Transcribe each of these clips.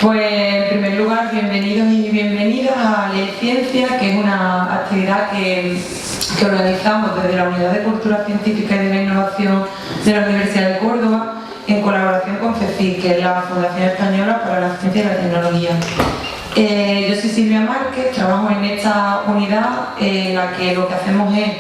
Pues en primer lugar, bienvenidos y bienvenidas a Leer Ciencia, que es una actividad que organizamos desde la Unidad de Cultura Científica y de la Innovación de la Universidad de Córdoba en colaboración con FECIC, que es la Fundación Española para la Ciencia y la Tecnología. Yo soy Silvia Márquez, trabajo en esta unidad en la que lo que hacemos es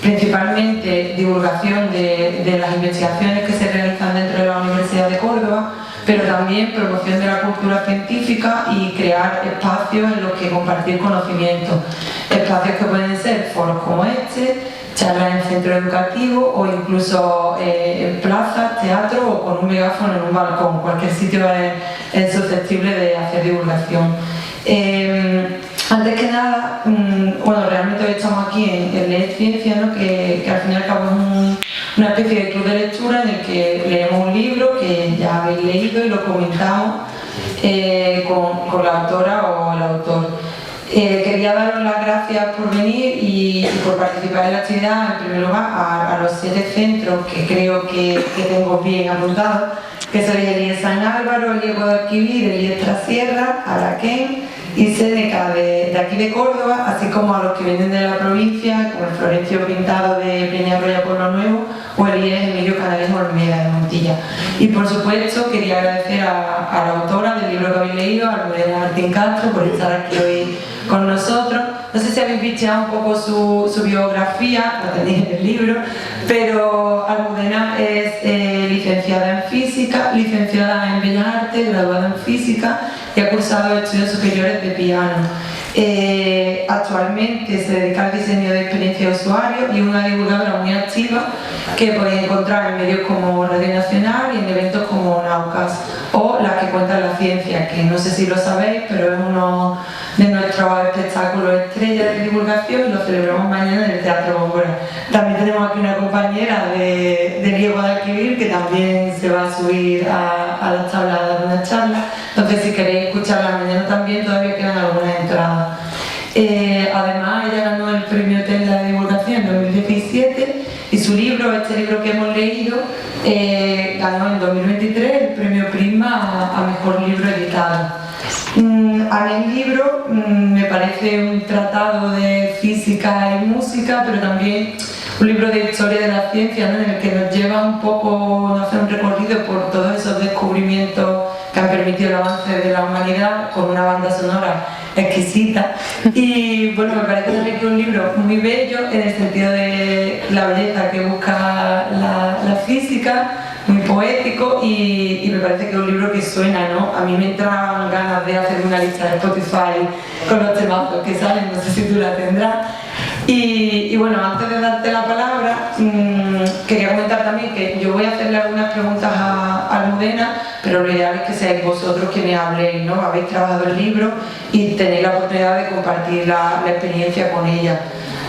principalmente divulgación de las investigaciones que se realizan dentro de la Universidad de Córdoba, pero también promoción de la cultura científica y crear espacios en los que compartir conocimientos. Espacios que pueden ser foros como este, charlas en centros educativos o incluso en plazas, teatro o con un megáfono en un balcón. Cualquier sitio es susceptible de hacer divulgación. Antes que nada, bueno, realmente hoy estamos aquí en Leer Ciencia, ¿no? que al fin y al cabo es una especie de club de lectura en el que leemos un libro que ya habéis leído y lo comentamos con la autora o el autor. Quería daros las gracias por venir y por participar en la actividad, en primer lugar a los 7 centros que creo que tengo bien apuntados, que son el IES San Álvaro, el IES Guadalquivir, el IES Trasierra, Araquén y Seneca de aquí de Córdoba, así como a los que vienen de la provincia, como el Florencio Pintado de Peñarroya Pueblo Nuevo o el IES Emilio Canales Olmeda de Montilla. Y por supuesto quería agradecer a la autora del libro que habéis leído, a Almudena Martín Castro, por estar aquí hoy con nosotros. No sé si habéis bicheado un poco su biografía, lo tenéis en el libro, pero Almudena es licenciada en Física, licenciada en Bellas Artes, graduada en Física y ha cursado estudios superiores de piano. Actualmente se dedica al diseño de experiencia de usuario y es una divulgadora muy activa que podéis encontrar en medios como Radio Nacional y en eventos como Naucas o Las que cuentan la ciencia, que no sé si lo sabéis, pero es uno de nuestros espectáculos estrella de divulgación y lo celebramos mañana en el Teatro Góngora. También tenemos aquí una compañera del IES Guadalquivir que también se va a subir a las tablas a dar una charla, entonces si queréis escucharla mañana también todavía quedan algunas entradas. Además ella ganó el premio TENLA de divulgación en 2017 y su libro, este libro que hemos leído, ganó en 2023 el premio Prisma a mejor libro editado. A mí el libro me parece un tratado de física y música, pero también un libro de historia de la ciencia, ¿no? En el que nos lleva un poco a hacer un recorrido por todos esos descubrimientos que han permitido el avance de la humanidad con una banda sonora exquisita. Y bueno, me parece también que es un libro muy bello en el sentido de la belleza que busca la física, muy poético y me parece que es un libro que suena, ¿no? A mí me entraban ganas de hacer una lista de Spotify con los temazos que salen, no sé si tú la tendrás. Y bueno, antes de darte la palabra, quería comentar también que yo voy a hacerle algunas preguntas a Almudena, pero lo ideal es que seáis vosotros quienes habléis, ¿no? Habéis trabajado el libro y tenéis la oportunidad de compartir la experiencia con ella.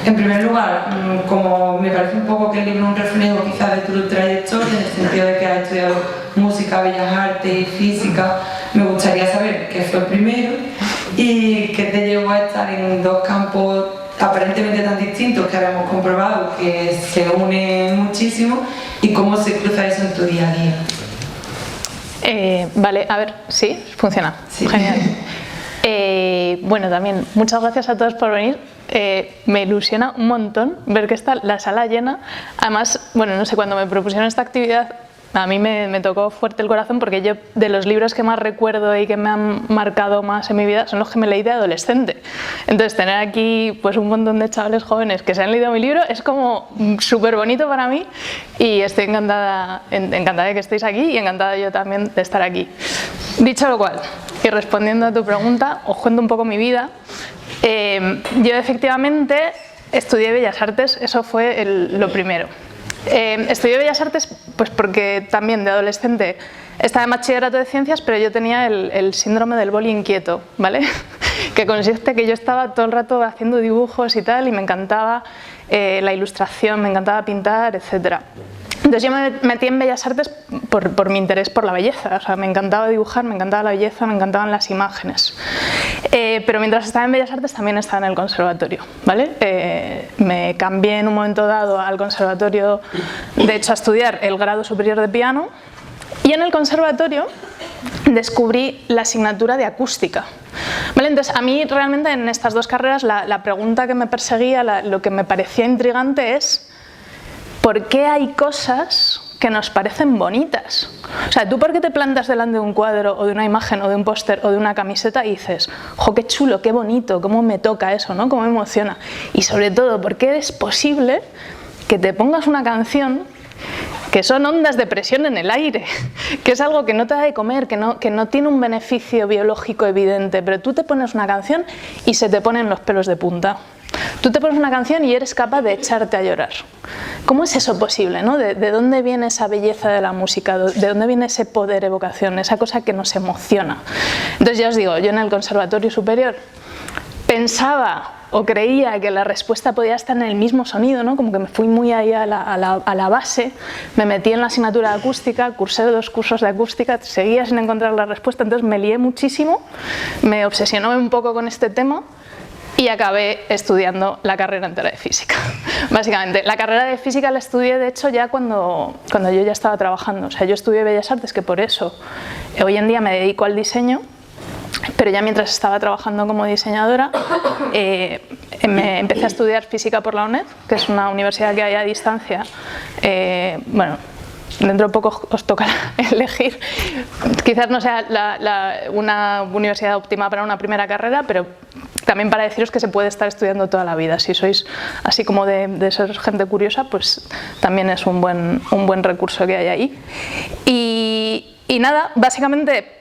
En primer lugar, como me parece un poco que el libro es un reflejo quizás de tu trayectoria, en el sentido de que has estudiado música, bellas artes y física, me gustaría saber qué fue primero y qué te llevó a estar en dos campos aparentemente tan distintos que ahora hemos comprobado que se unen muchísimo y cómo se cruza eso en tu día a día. Vale, a ver, ¿sí? Funciona. Sí. Genial. Bueno, también muchas gracias a todos por venir. Me ilusiona un montón ver que está la sala llena. Además, bueno, no sé, cuando me propusieron esta actividad a mí me tocó fuerte el corazón porque yo de los libros que más recuerdo y que me han marcado más en mi vida son los que me leí de adolescente. Entonces tener aquí pues un montón de chavales jóvenes que se han leído mi libro es como súper bonito para mí y estoy encantada de que estéis aquí y encantada yo también de estar aquí. Dicho lo cual, y respondiendo a tu pregunta, os cuento un poco mi vida. Yo efectivamente estudié Bellas Artes, eso fue lo primero. Estudié Bellas Artes pues porque también de adolescente estaba en bachillerato de ciencias, pero yo tenía el síndrome del boli inquieto, ¿vale? Que consiste que yo estaba todo el rato haciendo dibujos y tal y me encantaba la ilustración, me encantaba pintar, etc. Entonces yo me metí en Bellas Artes por mi interés por la belleza, o sea, me encantaba dibujar, me encantaba la belleza, me encantaban las imágenes. Pero mientras estaba en Bellas Artes también estaba en el conservatorio, ¿vale? Me cambié en un momento dado al conservatorio, de hecho a estudiar el grado superior de piano, y en el conservatorio descubrí la asignatura de acústica. ¿Vale? Entonces, a mí realmente en estas dos carreras la pregunta que me perseguía, lo que me parecía intrigante es ¿por qué hay cosas que nos parecen bonitas? O sea, ¿tú por qué te plantas delante de un cuadro o de una imagen o de un póster o de una camiseta y dices, ¡jo, qué chulo, qué bonito, cómo me toca eso, ¿no? Cómo me emociona? Y sobre todo, ¿por qué es posible que te pongas una canción que son ondas de presión en el aire, que es algo que no te da de comer, que no tiene un beneficio biológico evidente, pero tú te pones una canción y se te ponen los pelos de punta? Tú te pones una canción y eres capaz de echarte a llorar. ¿Cómo es eso posible, ¿no? ¿De dónde viene esa belleza de la música? ¿De dónde viene ese poder evocación, esa cosa que nos emociona? Entonces ya os digo, yo en el Conservatorio Superior pensaba o creía que la respuesta podía estar en el mismo sonido, ¿no? Como que me fui muy ahí a la base, me metí en la asignatura de acústica, cursé 2 cursos de acústica, seguía sin encontrar la respuesta, entonces me lié muchísimo, me obsesioné un poco con este tema y acabé estudiando la carrera entera de física. Básicamente, la carrera de física la estudié de hecho ya cuando yo ya estaba trabajando, o sea, yo estudié Bellas Artes, que por eso hoy en día me dedico al diseño, pero ya mientras estaba trabajando como diseñadora me empecé a estudiar física por la UNED, que es una universidad que hay a distancia. Bueno, dentro de poco os tocará elegir, quizás no sea una universidad óptima para una primera carrera, pero también para deciros que se puede estar estudiando toda la vida. Si sois así como de ser gente curiosa, pues también es un buen recurso que hay ahí. Y nada, básicamente,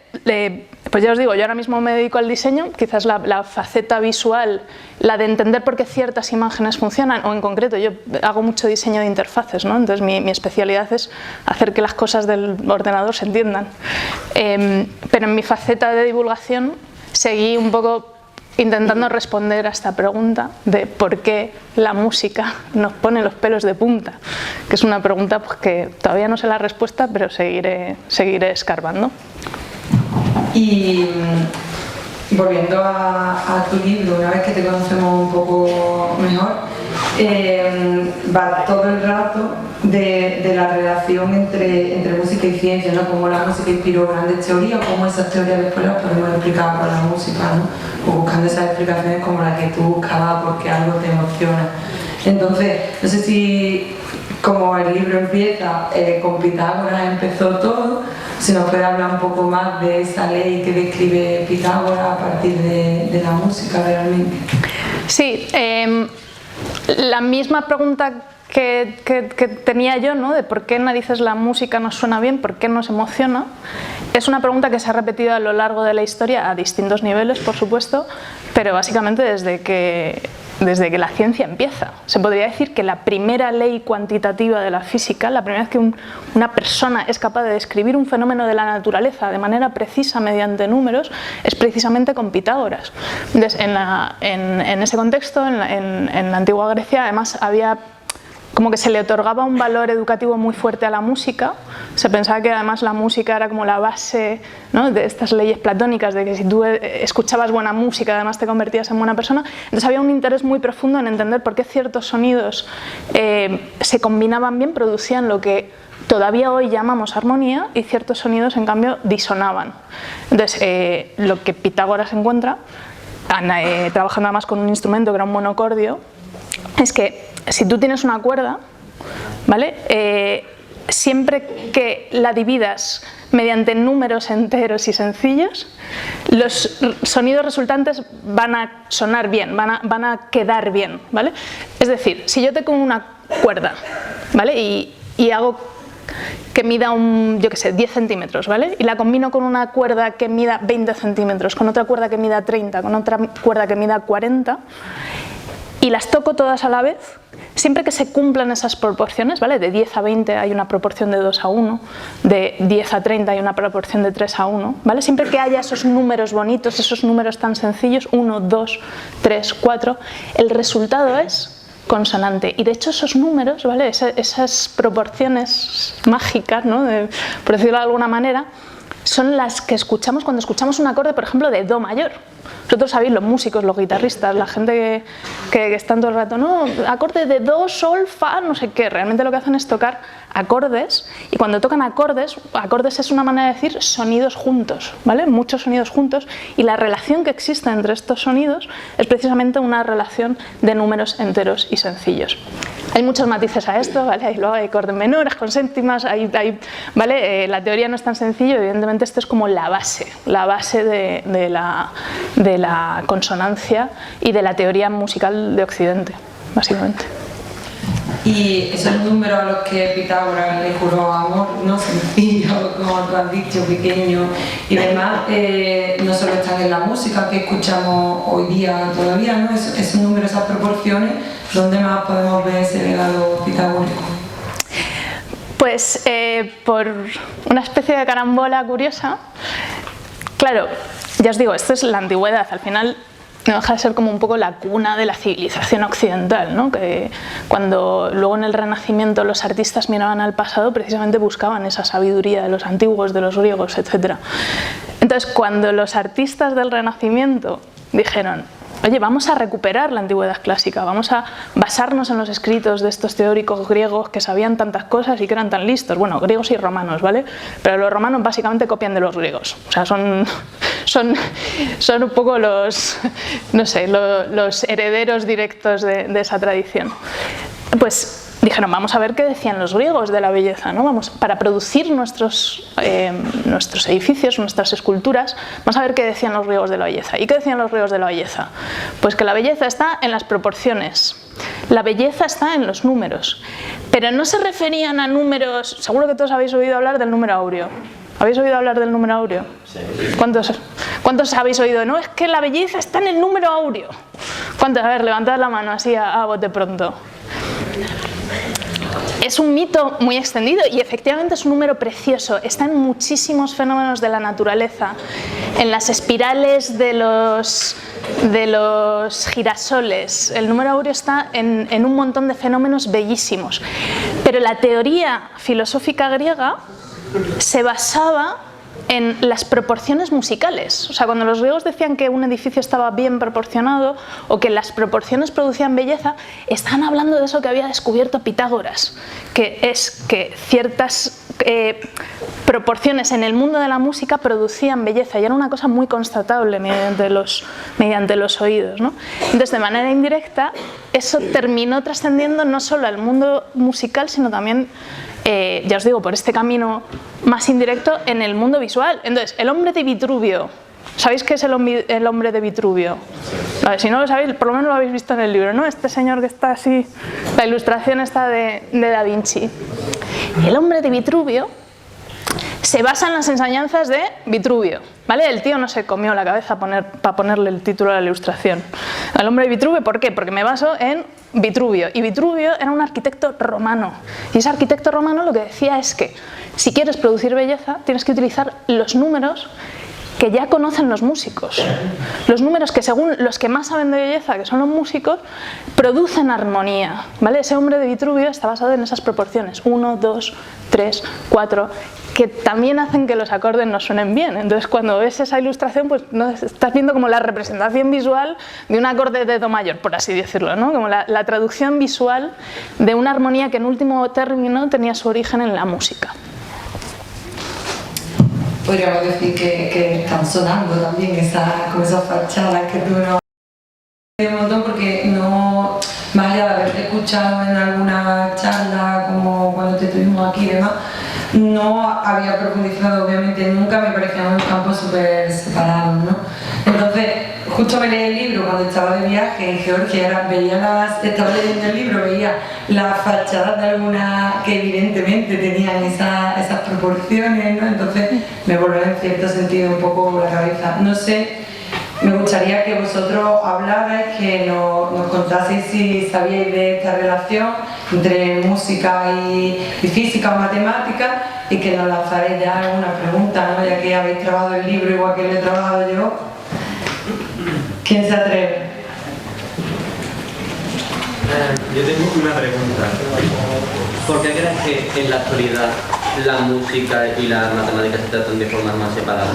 pues ya os digo, yo ahora mismo me dedico al diseño, quizás la faceta visual, la de entender por qué ciertas imágenes funcionan, o en concreto yo hago mucho diseño de interfaces, ¿no? Entonces mi especialidad es hacer que las cosas del ordenador se entiendan. Pero en mi faceta de divulgación seguí un poco intentando responder a esta pregunta de por qué la música nos pone los pelos de punta, que es una pregunta pues, que todavía no sé la respuesta, pero seguiré escarbando. Y volviendo a tu libro, una vez que te conocemos un poco mejor, va todo el rato de la relación entre música y ciencia, ¿no? Cómo la música inspiró grandes teorías, cómo esas teorías después las podemos explicar con la música, ¿no? O buscando esas explicaciones como la que tú buscabas porque algo te emociona. Entonces, no sé si como el libro empieza con Pitágoras empezó todo, si nos puede hablar un poco más de esa ley que describe Pitágoras a partir de la música realmente. Sí, la misma pregunta que tenía yo, ¿no? De por qué narices la música nos suena bien, por qué nos emociona, es una pregunta que se ha repetido a lo largo de la historia a distintos niveles, por supuesto, pero básicamente desde que la ciencia empieza. Se podría decir que la primera ley cuantitativa de la física, la primera vez que una persona es capaz de describir un fenómeno de la naturaleza de manera precisa mediante números, es precisamente con Pitágoras. Entonces, en ese contexto, en la antigua Grecia, además había como que se le otorgaba un valor educativo muy fuerte a la música. Se pensaba que además la música era como la base, ¿no? De estas leyes platónicas de que si tú escuchabas buena música además te convertías en buena persona. Entonces había un interés muy profundo en entender por qué ciertos sonidos se combinaban bien, producían lo que todavía hoy llamamos armonía, y ciertos sonidos en cambio disonaban. Entonces lo que Pitágoras encuentra, trabajando además con un instrumento que era un monocordio, es que si tú tienes una cuerda, ¿vale? Siempre que la dividas mediante números enteros y sencillos, los sonidos resultantes van a sonar bien, van a quedar bien, ¿vale? Es decir, si yo tengo una cuerda, ¿vale? Y hago que mida yo qué sé, 10 centímetros, ¿vale? Y la combino con una cuerda que mida 20 centímetros, con otra cuerda que mida 30, con otra cuerda que mida 40, y las toco todas a la vez, siempre que se cumplan esas proporciones, ¿vale? De 10 a 20 hay una proporción de 2 a 1, de 10 a 30 hay una proporción de 3 a 1, ¿vale? Siempre que haya esos números bonitos, esos números tan sencillos, 1, 2, 3, 4, el resultado es consonante. Y de hecho esos números, ¿vale? Esas proporciones mágicas, ¿no? Por decirlo de alguna manera, son las que escuchamos cuando escuchamos un acorde, por ejemplo, de Do mayor. Vosotros sabéis, los músicos, los guitarristas, la gente que están todo el rato, no, acordes de do, sol, fa, no sé qué, realmente lo que hacen es tocar acordes, y cuando tocan acordes es una manera de decir sonidos juntos, ¿vale? Muchos sonidos juntos, y la relación que existe entre estos sonidos es precisamente una relación de números enteros y sencillos. Hay muchos matices a esto, ¿vale? Luego hay acordes menores, con séptimas, ¿vale? La teoría no es tan sencillo, evidentemente esto es como la base de la consonancia y de la teoría musical de Occidente, básicamente. Y esos números a los que Pitágoras le juró amor, no sencillo, como tú has dicho, pequeño y demás, no solo están en la música que escuchamos hoy día todavía, ¿no? Esos números, esas proporciones, ¿dónde más podemos ver ese legado pitagórico? Pues por una especie de carambola curiosa, claro, ya os digo, esto es la antigüedad, al final no deja de ser como un poco la cuna de la civilización occidental, ¿no? Que cuando luego en el Renacimiento los artistas miraban al pasado, precisamente buscaban esa sabiduría de los antiguos, de los griegos, etc. Entonces, cuando los artistas del Renacimiento dijeron, oye, vamos a recuperar la antigüedad clásica, vamos a basarnos en los escritos de estos teóricos griegos que sabían tantas cosas y que eran tan listos, bueno, griegos y romanos, ¿vale? Pero los romanos básicamente copian de los griegos, o sea, son un poco los, no sé, los herederos directos de esa tradición. Pues dijeron, vamos a ver qué decían los griegos de la belleza, ¿no? Para producir nuestros edificios, nuestras esculturas, vamos a ver qué decían los griegos de la belleza. ¿Y qué decían los griegos de la belleza? Pues que la belleza está en las proporciones, la belleza está en los números, pero no se referían a números, seguro que todos habéis oído hablar del número áureo. ¿Habéis oído hablar del número áureo? Sí. ¿Cuántos habéis oído? No, es que la belleza está en el número áureo. ¿Cuántos? A ver, levantad la mano así a bote pronto. Es un mito muy extendido y efectivamente es un número precioso. Está en muchísimos fenómenos de la naturaleza, en las espirales de los girasoles. El número áureo está en un montón de fenómenos bellísimos. Pero la teoría filosófica griega se basaba en las proporciones musicales. O sea, cuando los griegos decían que un edificio estaba bien proporcionado o que las proporciones producían belleza, estaban hablando de eso que había descubierto Pitágoras, que es que ciertas proporciones en el mundo de la música producían belleza, y era una cosa muy constatable mediante los oídos, ¿no? Entonces, de manera indirecta, eso terminó trascendiendo no solo al mundo musical, sino también, ya os digo, por este camino más indirecto en el mundo visual. Entonces, el hombre de Vitruvio, ¿sabéis qué es el hombre de Vitruvio? Vale, si no lo sabéis, por lo menos lo habéis visto en el libro, ¿no? Este señor que está así, la ilustración está de Da Vinci. El hombre de Vitruvio se basa en las enseñanzas de Vitruvio, ¿vale? El tío no se comió la cabeza para ponerle el título a la ilustración. El hombre de Vitruvio, ¿por qué? Porque me baso en Vitruvio, y Vitruvio era un arquitecto romano, y ese arquitecto romano lo que decía es que si quieres producir belleza tienes que utilizar los números que ya conocen los músicos. Los números que, según los que más saben de belleza, que son los músicos, producen armonía, ¿vale? Ese hombre de Vitruvio está basado en esas proporciones, 1, 2, 3, 4, que también hacen que los acordes nos suenen bien. Entonces, cuando ves esa ilustración, pues no estás viendo como la representación visual de un acorde de do mayor, por así decirlo, ¿no? Como la traducción visual de una armonía que en último término tenía su origen en la música. Podríamos decir que están sonando también con esas fachadas que tú no... Un montón, porque no, más allá de haberte escuchado en alguna charla como cuando te tuvimos aquí y demás, no había profundizado obviamente nunca, me parecían unos campos súper separados, ¿no? Entonces, justo me leí el libro cuando estaba de viaje en Georgia, estaba leyendo el libro, veía las fachadas de algunas que evidentemente tenían esas proporciones, ¿no? Entonces me volvió en cierto sentido un poco la cabeza. No sé, me gustaría que vosotros hablarais, que nos contaseis si sabíais de esta relación entre música y física o matemática, y que nos lanzaréis ya alguna pregunta, ¿no? Ya que habéis trabajado el libro igual que lo he trabajado yo. ¿Quién se atreve? Yo tengo una pregunta. ¿Por qué crees que en la actualidad la música y las matemáticas se tratan de forma más separada?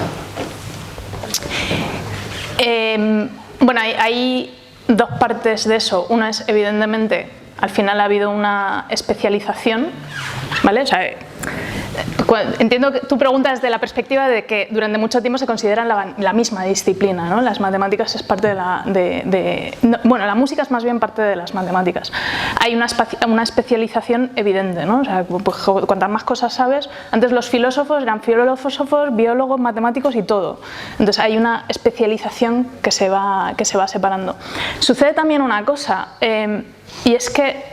Bueno, hay dos partes de eso. Una es, evidentemente, al final ha habido una especialización, ¿vale? O sea, entiendo que tu pregunta es de la perspectiva de que durante mucho tiempo se consideran la misma disciplina, ¿no? Las matemáticas es parte de bueno, la música es más bien parte de las matemáticas. Hay una especialización evidente, ¿no? O sea, pues, cuantas más cosas sabes, antes los filósofos eran filósofos, biólogos, matemáticos y todo. Entonces hay una especialización que se va separando. Sucede también una cosa, y es que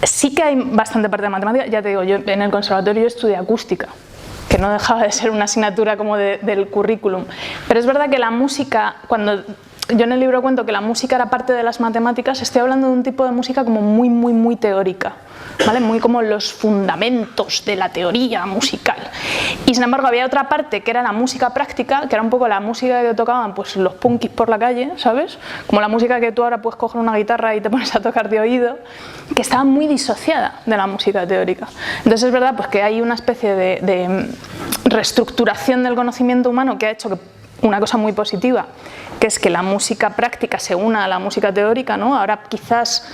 sí que hay bastante parte de matemática. Ya te digo, yo en el conservatorio yo estudié acústica, que no dejaba de ser una asignatura como del currículum. Pero es verdad que la música, cuando yo en el libro cuento que la música era parte de las matemáticas, estoy hablando de un tipo de música como muy teórica, ¿vale? Muy como los fundamentos de la teoría musical. Y sin embargo había otra parte que era la música práctica, que era un poco la música que tocaban pues los punkis por la calle, ¿sabes? Como la música que tú ahora puedes coger una guitarra y te pones a tocar de oído, que estaba muy disociada de la música teórica. Entonces es verdad pues que hay una especie de reestructuración del conocimiento humano que ha hecho que una cosa muy positiva, que es que la música práctica se una a la música teórica, ¿no? Ahora quizás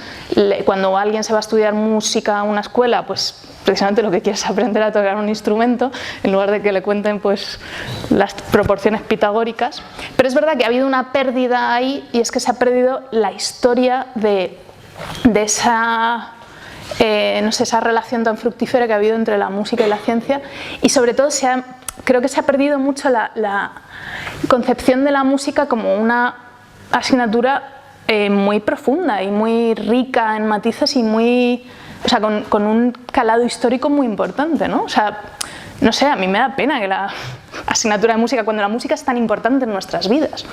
cuando alguien se va a estudiar música a una escuela, pues precisamente lo que quiere es aprender a tocar un instrumento en lugar de que le cuenten pues las proporciones pitagóricas. Pero es verdad que ha habido una pérdida ahí, y es que se ha perdido la historia de esa no sé, esa relación tan fructífera que ha habido entre la música y la ciencia, y sobre todo creo que se ha perdido mucho la concepción de la música como una asignatura muy profunda y muy rica en matices y o sea, con un calado histórico muy importante, ¿no? O sea, no sé, a mí me da pena que la asignatura de música, cuando la música es tan importante en nuestras vidas.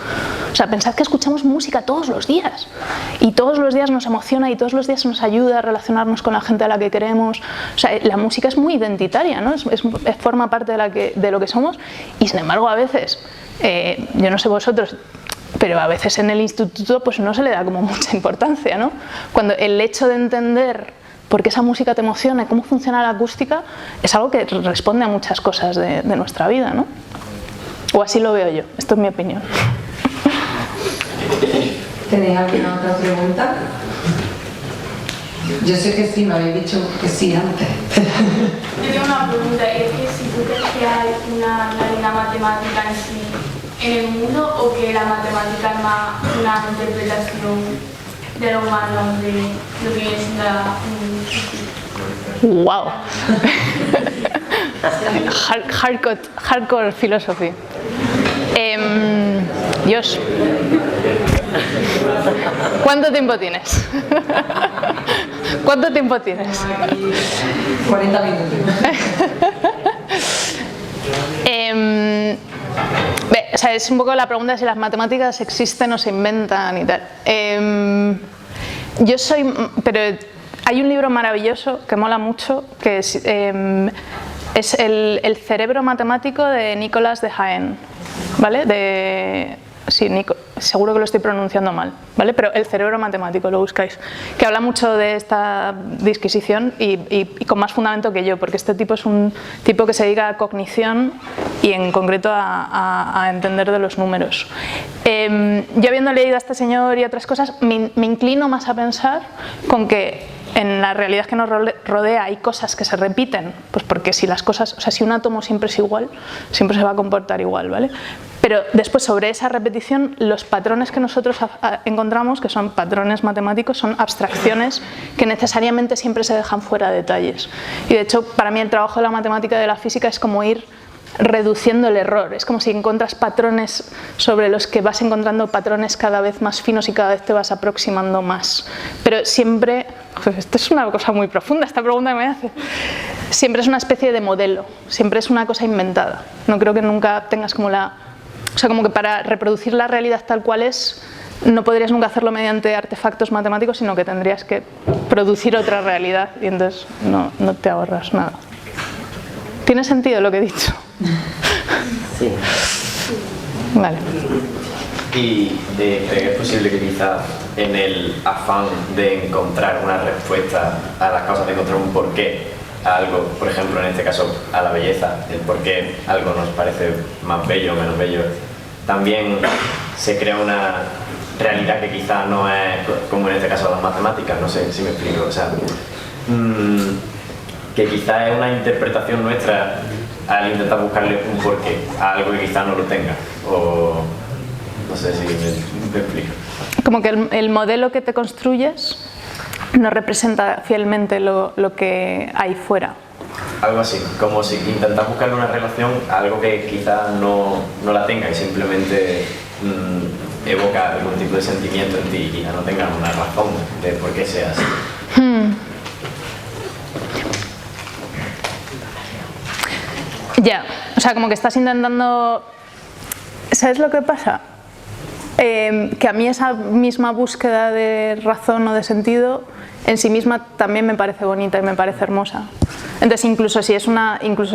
O sea, pensad que escuchamos música todos los días y todos los días nos emociona y todos los días nos ayuda a relacionarnos con la gente a la que queremos. O sea, la música es muy identitaria, ¿no? Forma parte de lo que somos, y sin embargo a veces, yo no sé vosotros, pero a veces en el instituto pues no se le da como mucha importancia, ¿no? Cuando el hecho de entender por qué esa música te emociona y cómo funciona la acústica es algo que responde a muchas cosas de nuestra vida, ¿no? O así lo veo yo, esto es mi opinión. ¿Tenéis alguna otra pregunta? Yo sé que sí, me habéis dicho que sí antes. Yo tengo una pregunta, es que si tú crees que hay una realidad matemática en sí en el mundo, o que la matemática es más una interpretación de lo humano, de lo que es ¡Wow! Hardcore philosophy. Dios, ¿cuánto tiempo tienes? ¿Cuánto tiempo tienes? 40 minutos. O sea, es un poco la pregunta de si las matemáticas existen o se inventan y tal. Pero hay un libro maravilloso que mola mucho, que es el cerebro matemático de Nicolás de Jaén, ¿vale? Sí, seguro que lo estoy pronunciando mal, ¿vale? Pero el cerebro matemático, lo buscáis, que habla mucho de esta disquisición y con más fundamento que yo, porque este tipo es un tipo que se dedica a cognición y en concreto a entender de los números. Yo, habiendo leído a este señor y otras cosas, me inclino más a pensar con que en la realidad que nos rodea hay cosas que se repiten, pues porque si las cosas, o sea, si un átomo siempre es igual, siempre se va a comportar igual, ¿vale? Pero después, sobre esa repetición, los patrones que nosotros encontramos, que son patrones matemáticos, son abstracciones que necesariamente siempre se dejan fuera de detalles. Y de hecho, para mí el trabajo de la matemática y de la física es como ir reduciendo el error. Es como si encuentras patrones sobre los que vas encontrando patrones cada vez más finos y cada vez te vas aproximando más. Pero siempre, esto es una cosa muy profunda, esta pregunta que me hace, siempre es una especie de modelo, siempre es una cosa inventada. No creo que nunca tengas como o sea, como que para reproducir la realidad tal cual es, no podrías nunca hacerlo mediante artefactos matemáticos, sino que tendrías que producir otra realidad y entonces no te ahorras nada. ¿Tiene sentido lo que he dicho? Sí. Vale. ¿Y cree que es posible que quizá en el afán de encontrar una respuesta a las causas, de encontrar un porqué a algo, por ejemplo en este caso a la belleza, el por qué algo nos parece más bello o menos bello, también se crea una realidad que quizá no es como en este caso las matemáticas, no sé si me explico, o sea, que quizá es una interpretación nuestra al intentar buscarle un porqué a algo que quizá no lo tenga, o no sé si me explico. Como que el modelo que te construyes no representa fielmente lo que hay fuera. Algo así, como si intentas buscarle una relación a algo que quizá no la tenga y simplemente evoca algún tipo de sentimiento en ti y quizá no tenga una razón de por qué sea así. Ya, o sea, como que estás intentando... ¿Sabes lo que pasa? Que a mí esa misma búsqueda de razón o de sentido en sí misma también me parece bonita y me parece hermosa. Entonces, incluso si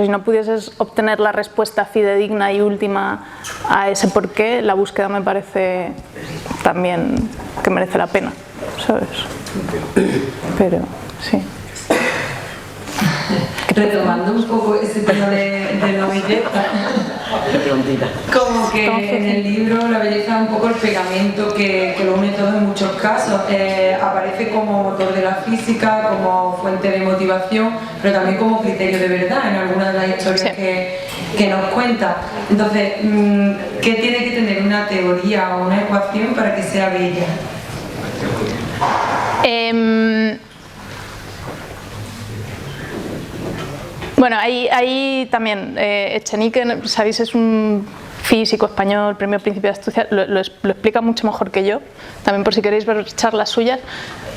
no pudieses obtener la respuesta fidedigna y última a ese porqué, la búsqueda me parece también que merece la pena, ¿sabes? Pero, sí. Retomando un poco ese tema de la belleza, como que en el libro la belleza es un poco el pegamento que lo une todo en muchos casos. Aparece como motor de la física, como fuente de motivación, pero también como criterio de verdad en algunas de las historias que nos cuenta. Entonces, ¿qué tiene que tener una teoría o una ecuación para que sea bella? Bueno, ahí también, Echenique, sabéis, es un físico español, premio Príncipe de Asturias, lo explica mucho mejor que yo, también por si queréis ver charlas suyas,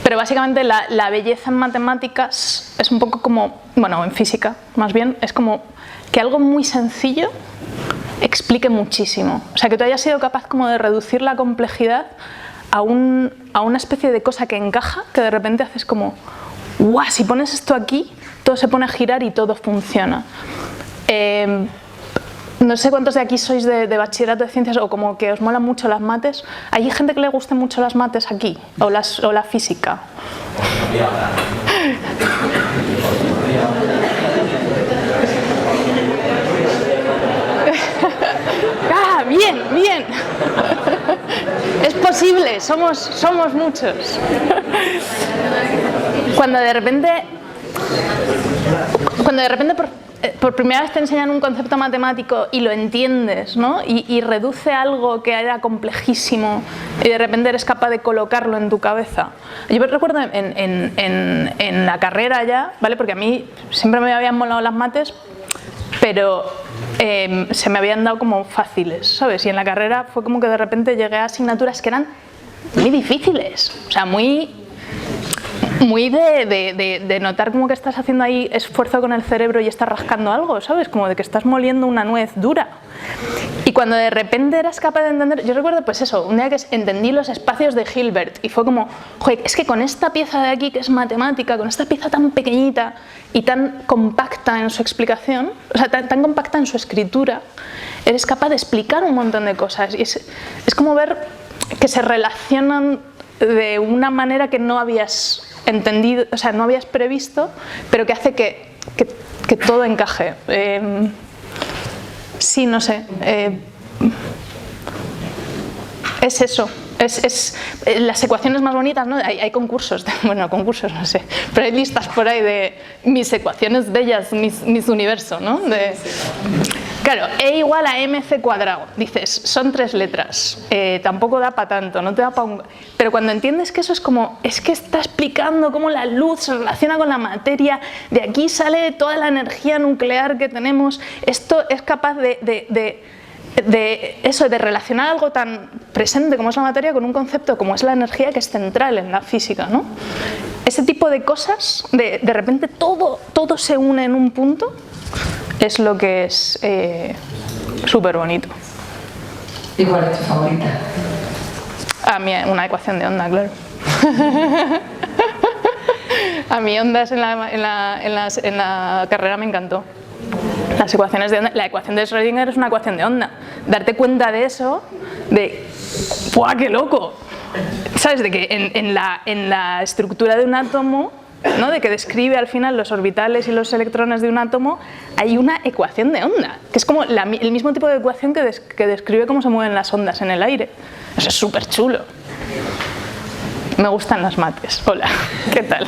pero básicamente la belleza en matemáticas es un poco como, bueno, en física más bien, es como que algo muy sencillo explique muchísimo, o sea, que tú hayas sido capaz como de reducir la complejidad a una especie de cosa que encaja, que de repente haces como, ¡guau! Si pones esto aquí, todo se pone a girar y todo funciona. No sé cuántos de aquí sois de bachillerato de ciencias o como que os molan mucho las mates. ¿Hay gente que le gusten mucho las mates aquí? ¿O la física? ¡Ah, bien, bien! Es posible, somos muchos. Cuando de repente por primera vez te enseñan un concepto matemático y lo entiendes, ¿no? Y reduce algo que era complejísimo y de repente eres capaz de colocarlo en tu cabeza. Yo recuerdo en la carrera ya, ¿vale? Porque a mí siempre me habían molado las mates, pero se me habían dado como fáciles, ¿sabes? Y en la carrera fue como que de repente llegué a asignaturas que eran muy difíciles, o sea, muy de notar como que estás haciendo ahí esfuerzo con el cerebro y estás rascando algo, ¿sabes? Como de que estás moliendo una nuez dura. Y cuando de repente eras capaz de entender, yo recuerdo pues eso, un día que entendí los espacios de Hilbert y fue como, joder, es que con esta pieza de aquí que es matemática, con esta pieza tan pequeñita y tan compacta en su explicación, o sea, tan compacta en su escritura, eres capaz de explicar un montón de cosas. Y es como ver que se relacionan de una manera que no habías entendido, o sea, no habías previsto, pero que hace que todo encaje. Sí, no sé. Es eso. Las ecuaciones más bonitas, ¿no? Hay concursos, bueno, concursos no sé, pero hay listas por ahí de mis ecuaciones bellas, mis universo, ¿no? Claro, E igual a mc cuadrado, dices, son 3 letras, tampoco da para tanto, no te da para un... Pero cuando entiendes que eso es como, es que está explicando cómo la luz se relaciona con la materia, de aquí sale toda la energía nuclear que tenemos, esto es capaz de relacionar algo tan presente como es la materia con un concepto como es la energía, que es central en la física, ¿no? Ese tipo de cosas, de repente todo se une en un punto, es lo que es súper bonito. ¿Y cuál es tu favorita? A mí una ecuación de onda, claro. A mí ondas en la carrera me encantó. Las ecuaciones de onda, la ecuación de Schrödinger es una ecuación de onda. Darte cuenta de eso, de ¡buah, qué loco! ¿Sabes? De que en la estructura de un átomo ¿no? De que describe al final los orbitales y los electrones de un átomo, hay una ecuación de onda, que es como el mismo tipo de ecuación que describe cómo se mueven las ondas en el aire. Eso es súper chulo. Me gustan las mates. Hola, ¿qué tal?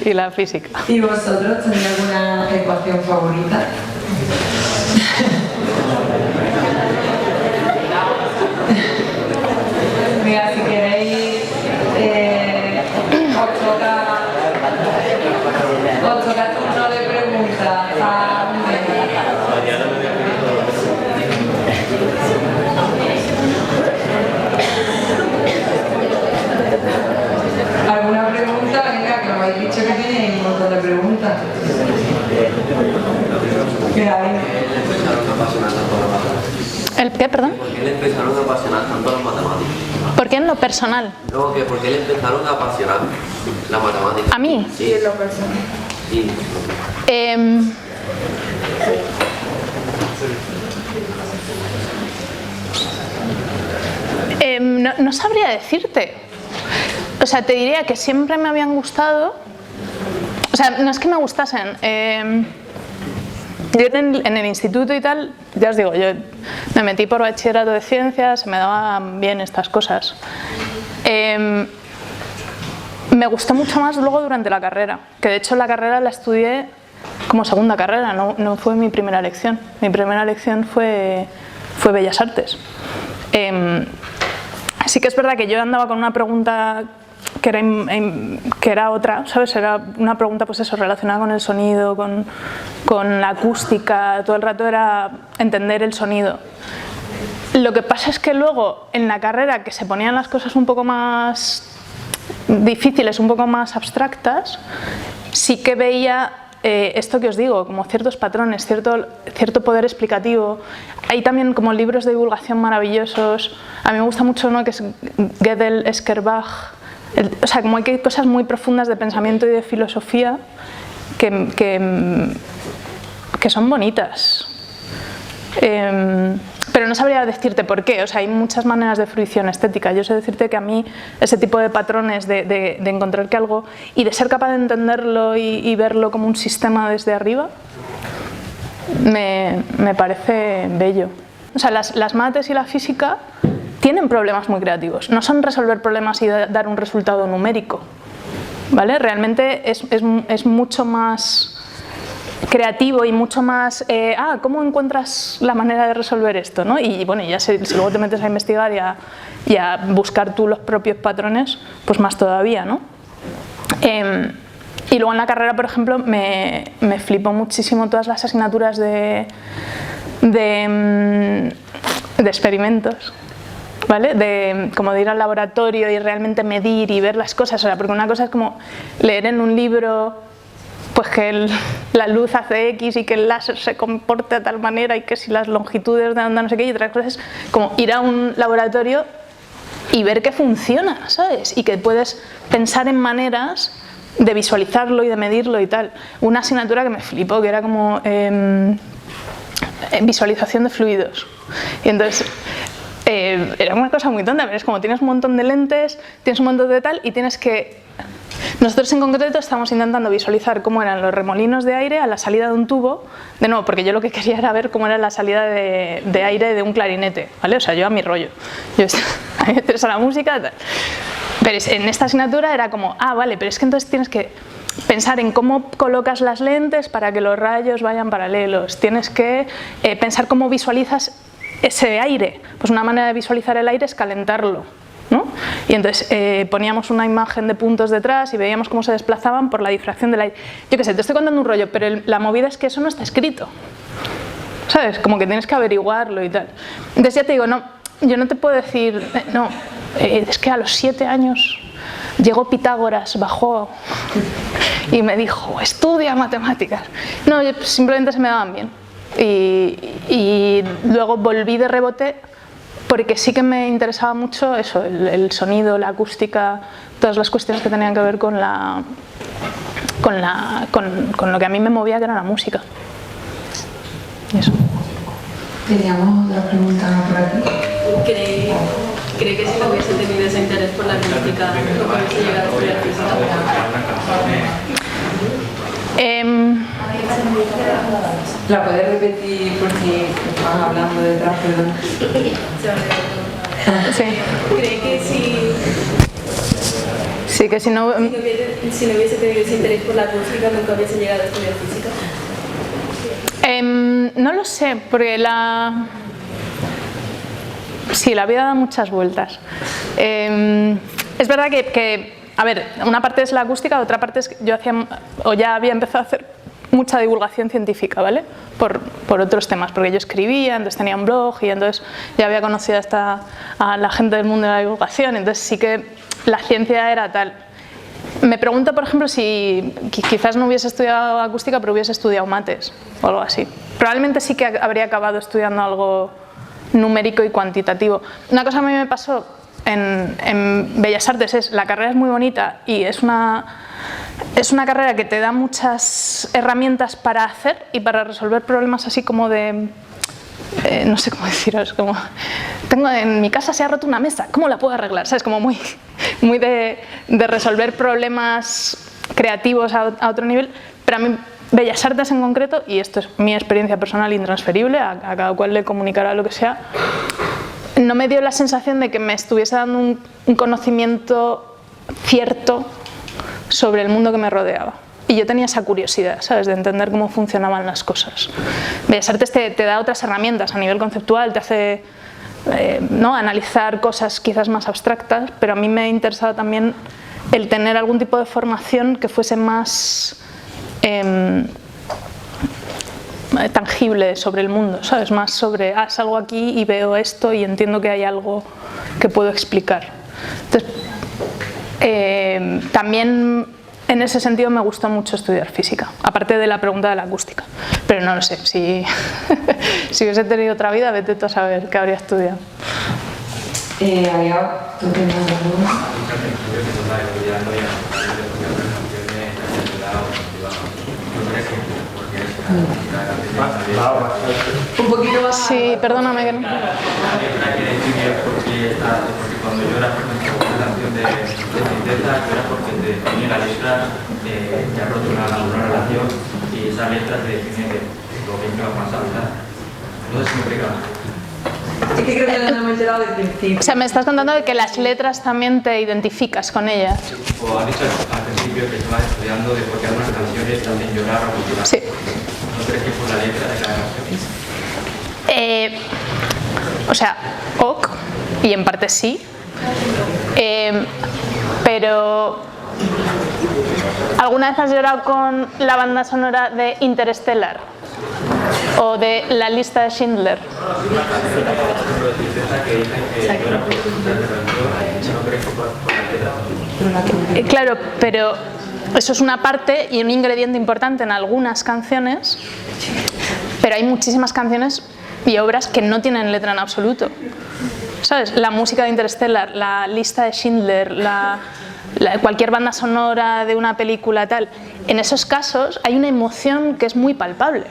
Y la física. ¿Y vosotros tenéis alguna ecuación favorita? Mira, si queréis, os toca turno de preguntas. ¿Alguna pregunta? Venga, que me habéis dicho que tenéis un montón de preguntas. Mira, venga. ¿El qué, perdón? ¿Por qué le empezaron a apasionar tanto las matemáticas? ¿Por qué en lo personal? No, que ¿por qué le empezaron a apasionar la matemática? ¿A mí? Sí, en lo personal. Sí. No sabría decirte. O sea, te diría que siempre me habían gustado. O sea, no es que me gustasen. Yo en el instituto y tal, ya os digo, yo me metí por bachillerato de ciencias, se me daban bien estas cosas. Me gustó mucho más luego durante la carrera, que de hecho la carrera la estudié como segunda carrera, no fue mi primera elección. Mi primera elección fue Bellas Artes. Sí que es verdad que yo andaba con una pregunta que era otra, ¿sabes? Era una pregunta, pues eso, relacionada con el sonido, con la acústica, todo el rato era entender el sonido. Lo que pasa es que luego en la carrera, que se ponían las cosas un poco más difíciles, un poco más abstractas, sí que veía esto que os digo, como ciertos patrones, cierto poder explicativo. Hay también como libros de divulgación maravillosos. A mí me gusta mucho uno que es Gödel, Eskerbach. O sea, como hay cosas muy profundas de pensamiento y de filosofía que son bonitas. Pero no sabría decirte por qué. O sea, hay muchas maneras de fruición estética. Yo sé decirte que a mí ese tipo de patrones de encontrar que algo y de ser capaz de entenderlo y verlo como un sistema desde arriba me parece bello. O sea, las mates y la física tienen problemas muy creativos. No son resolver problemas y dar un resultado numérico, ¿vale? Realmente es mucho más creativo y mucho más ¿cómo encuentras la manera de resolver esto? ¿No? Y bueno, ya si luego te metes a investigar y a buscar tú los propios patrones, pues más todavía, ¿no? Y luego en la carrera, por ejemplo, me flipó muchísimo todas las asignaturas de experimentos, ¿vale? Como de ir al laboratorio y realmente medir y ver las cosas. O sea, porque una cosa es como leer en un libro pues que la luz hace X y que el láser se comporta de tal manera y que si las longitudes de onda no sé qué, y otras cosas es como ir a un laboratorio y ver que funciona, ¿sabes? Y que puedes pensar en maneras de visualizarlo y de medirlo y tal. Una asignatura que me flipó, que era como visualización de fluidos. Y entonces era una cosa muy tonta, pero es como tienes un montón de lentes, tienes un montón de tal y tienes que... Nosotros en concreto estamos intentando visualizar cómo eran los remolinos de aire a la salida de un tubo, de nuevo, porque yo lo que quería era ver cómo era la salida de aire de un clarinete, ¿vale? O sea, yo a mi rollo. A mí me interesa la música, tal. Pero en esta asignatura era como, vale, pero es que entonces tienes que pensar en cómo colocas las lentes para que los rayos vayan paralelos, tienes que pensar cómo visualizas ese aire. Pues una manera de visualizar el aire es calentarlo, ¿no? Y entonces poníamos una imagen de puntos detrás y veíamos cómo se desplazaban por la difracción del aire. Yo qué sé, te estoy contando un rollo, pero la movida es que eso no está escrito, ¿sabes? Como que tienes que averiguarlo y tal. Entonces ya te digo, no, yo no te puedo decir, no, es que a los 7 años llegó Pitágoras, bajó y me dijo, estudia matemáticas. No, simplemente se me daban bien. Y luego volví de rebote porque sí que me interesaba mucho eso, el sonido, la acústica, todas las cuestiones que tenían que ver con lo que a mí me movía, que era la música. Y eso. Teníamos otra pregunta por aquí. ¿Cree que si no hubiese tenido ese interés por la música, no hubiese llegado a estudiar física? ¿La puedes repetir por si estaban hablando detrás, perdón? Sí. ¿Cree que Sí, que si no... si no hubiese tenido ese interés por la acústica nunca hubiese llegado a estudiar física? No lo sé, porque sí, la vida da muchas vueltas. Es verdad que, a ver, una parte es la acústica, otra parte es que yo ya había empezado a hacer mucha divulgación científica, ¿vale? Por otros temas, porque yo escribía, entonces tenía un blog y entonces ya había conocido a la gente del mundo de la divulgación, entonces sí que la ciencia era tal. Me pregunto, por ejemplo, si quizás no hubiese estudiado acústica, pero hubiese estudiado mates o algo así. Probablemente sí que habría acabado estudiando algo numérico y cuantitativo. Una cosa que a mí me pasó en Bellas Artes es, la carrera es muy bonita y es una carrera que te da muchas herramientas para hacer y para resolver problemas así como de... no sé cómo deciros, como en mi casa se ha roto una mesa, ¿cómo la puedo arreglar? ¿Sabes? Como muy de resolver problemas creativos a otro nivel, pero a mí Bellas Artes en concreto, y esto es mi experiencia personal intransferible, a cada cual le comunicará lo que sea, no me dio la sensación de que me estuviese dando un conocimiento cierto sobre el mundo que me rodeaba. Y yo tenía esa curiosidad, ¿sabes?, de entender cómo funcionaban las cosas. Bellas Artes te da otras herramientas a nivel conceptual, te hace analizar cosas quizás más abstractas, pero a mí me interesaba también el tener algún tipo de formación que fuese más tangible sobre el mundo, ¿sabes?, más sobre, salgo aquí y veo esto y entiendo que hay algo que puedo explicar. Entonces, también en ese sentido me gustó mucho estudiar física, aparte de la pregunta de la acústica. Pero no lo sé, si hubiese tenido otra vida, vete tú a saber qué habría estudiado. ¿Tú tenías alguna? Un poquito más. Sí, perdóname que no. Porque cuando yo era una canción de tristeza, yo era porque tenía la letra que ha roto una relación y esa letra te define lo que me va a pasar, ¿verdad? No sé si me explica. Es que creo que no me he enterado del principio. O sea, me estás contando de que las letras también te identificas con ellas. O has dicho al principio que estabas estudiando de por qué algunas canciones te hacen llorar o motivar. Sí. ¿No crees que por la letra de cada canción? O sea, ok, y en parte sí, pero ¿alguna vez has llorado con la banda sonora de Interstellar o de La lista de Schindler? Claro, pero eso es una parte y un ingrediente importante en algunas canciones, pero hay muchísimas canciones y obras que no tienen letra en absoluto, ¿sabes? La música de Interstellar, la lista de Schindler, cualquier banda sonora de una película tal, en esos casos hay una emoción que es muy palpable.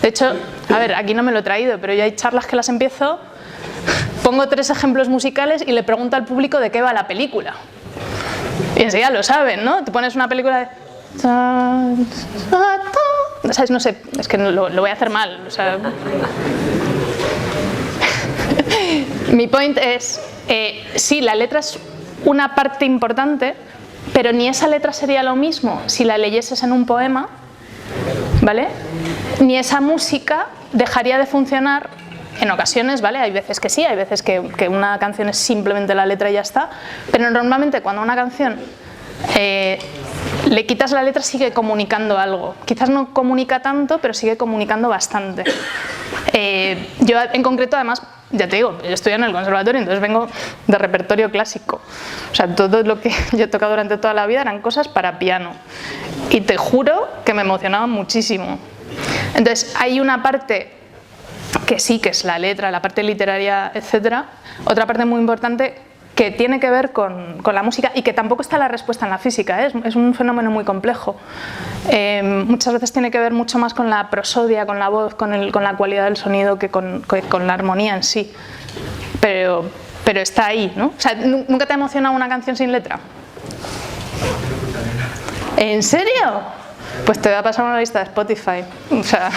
De hecho, a ver, aquí no me lo he traído, pero yo hay charlas que las empiezo, pongo 3 ejemplos musicales y le pregunto al público de qué va la película. Y enseguida lo saben, ¿no? Te pones una película de... ¿Sabes? No sé, es que lo voy a hacer mal, o sea... Mi point es, sí, la letra es una parte importante, pero ni esa letra sería lo mismo si la leyeses en un poema, ¿vale? Ni esa música dejaría de funcionar en ocasiones, ¿vale? Hay veces que sí, hay veces que una canción es simplemente la letra y ya está, pero normalmente cuando a una canción le quitas la letra sigue comunicando algo. Quizás no comunica tanto, pero sigue comunicando bastante. Yo en concreto, además, ya te digo, yo estudié en el conservatorio, entonces vengo de repertorio clásico. O sea, todo lo que yo he tocado durante toda la vida eran cosas para piano. Y te juro que me emocionaban muchísimo. Entonces, hay una parte que sí, que es la letra, la parte literaria, etc. Otra parte muy importante que tiene que ver con la música y que tampoco está la respuesta en la física, ¿eh? Es un fenómeno muy complejo. Muchas veces tiene que ver mucho más con la prosodia, con la voz, con la cualidad del sonido que con la armonía en sí. Pero está ahí, ¿no? O sea, ¿nunca te ha emocionado una canción sin letra? ¿En serio? Pues te voy a pasar una lista de Spotify. O sea...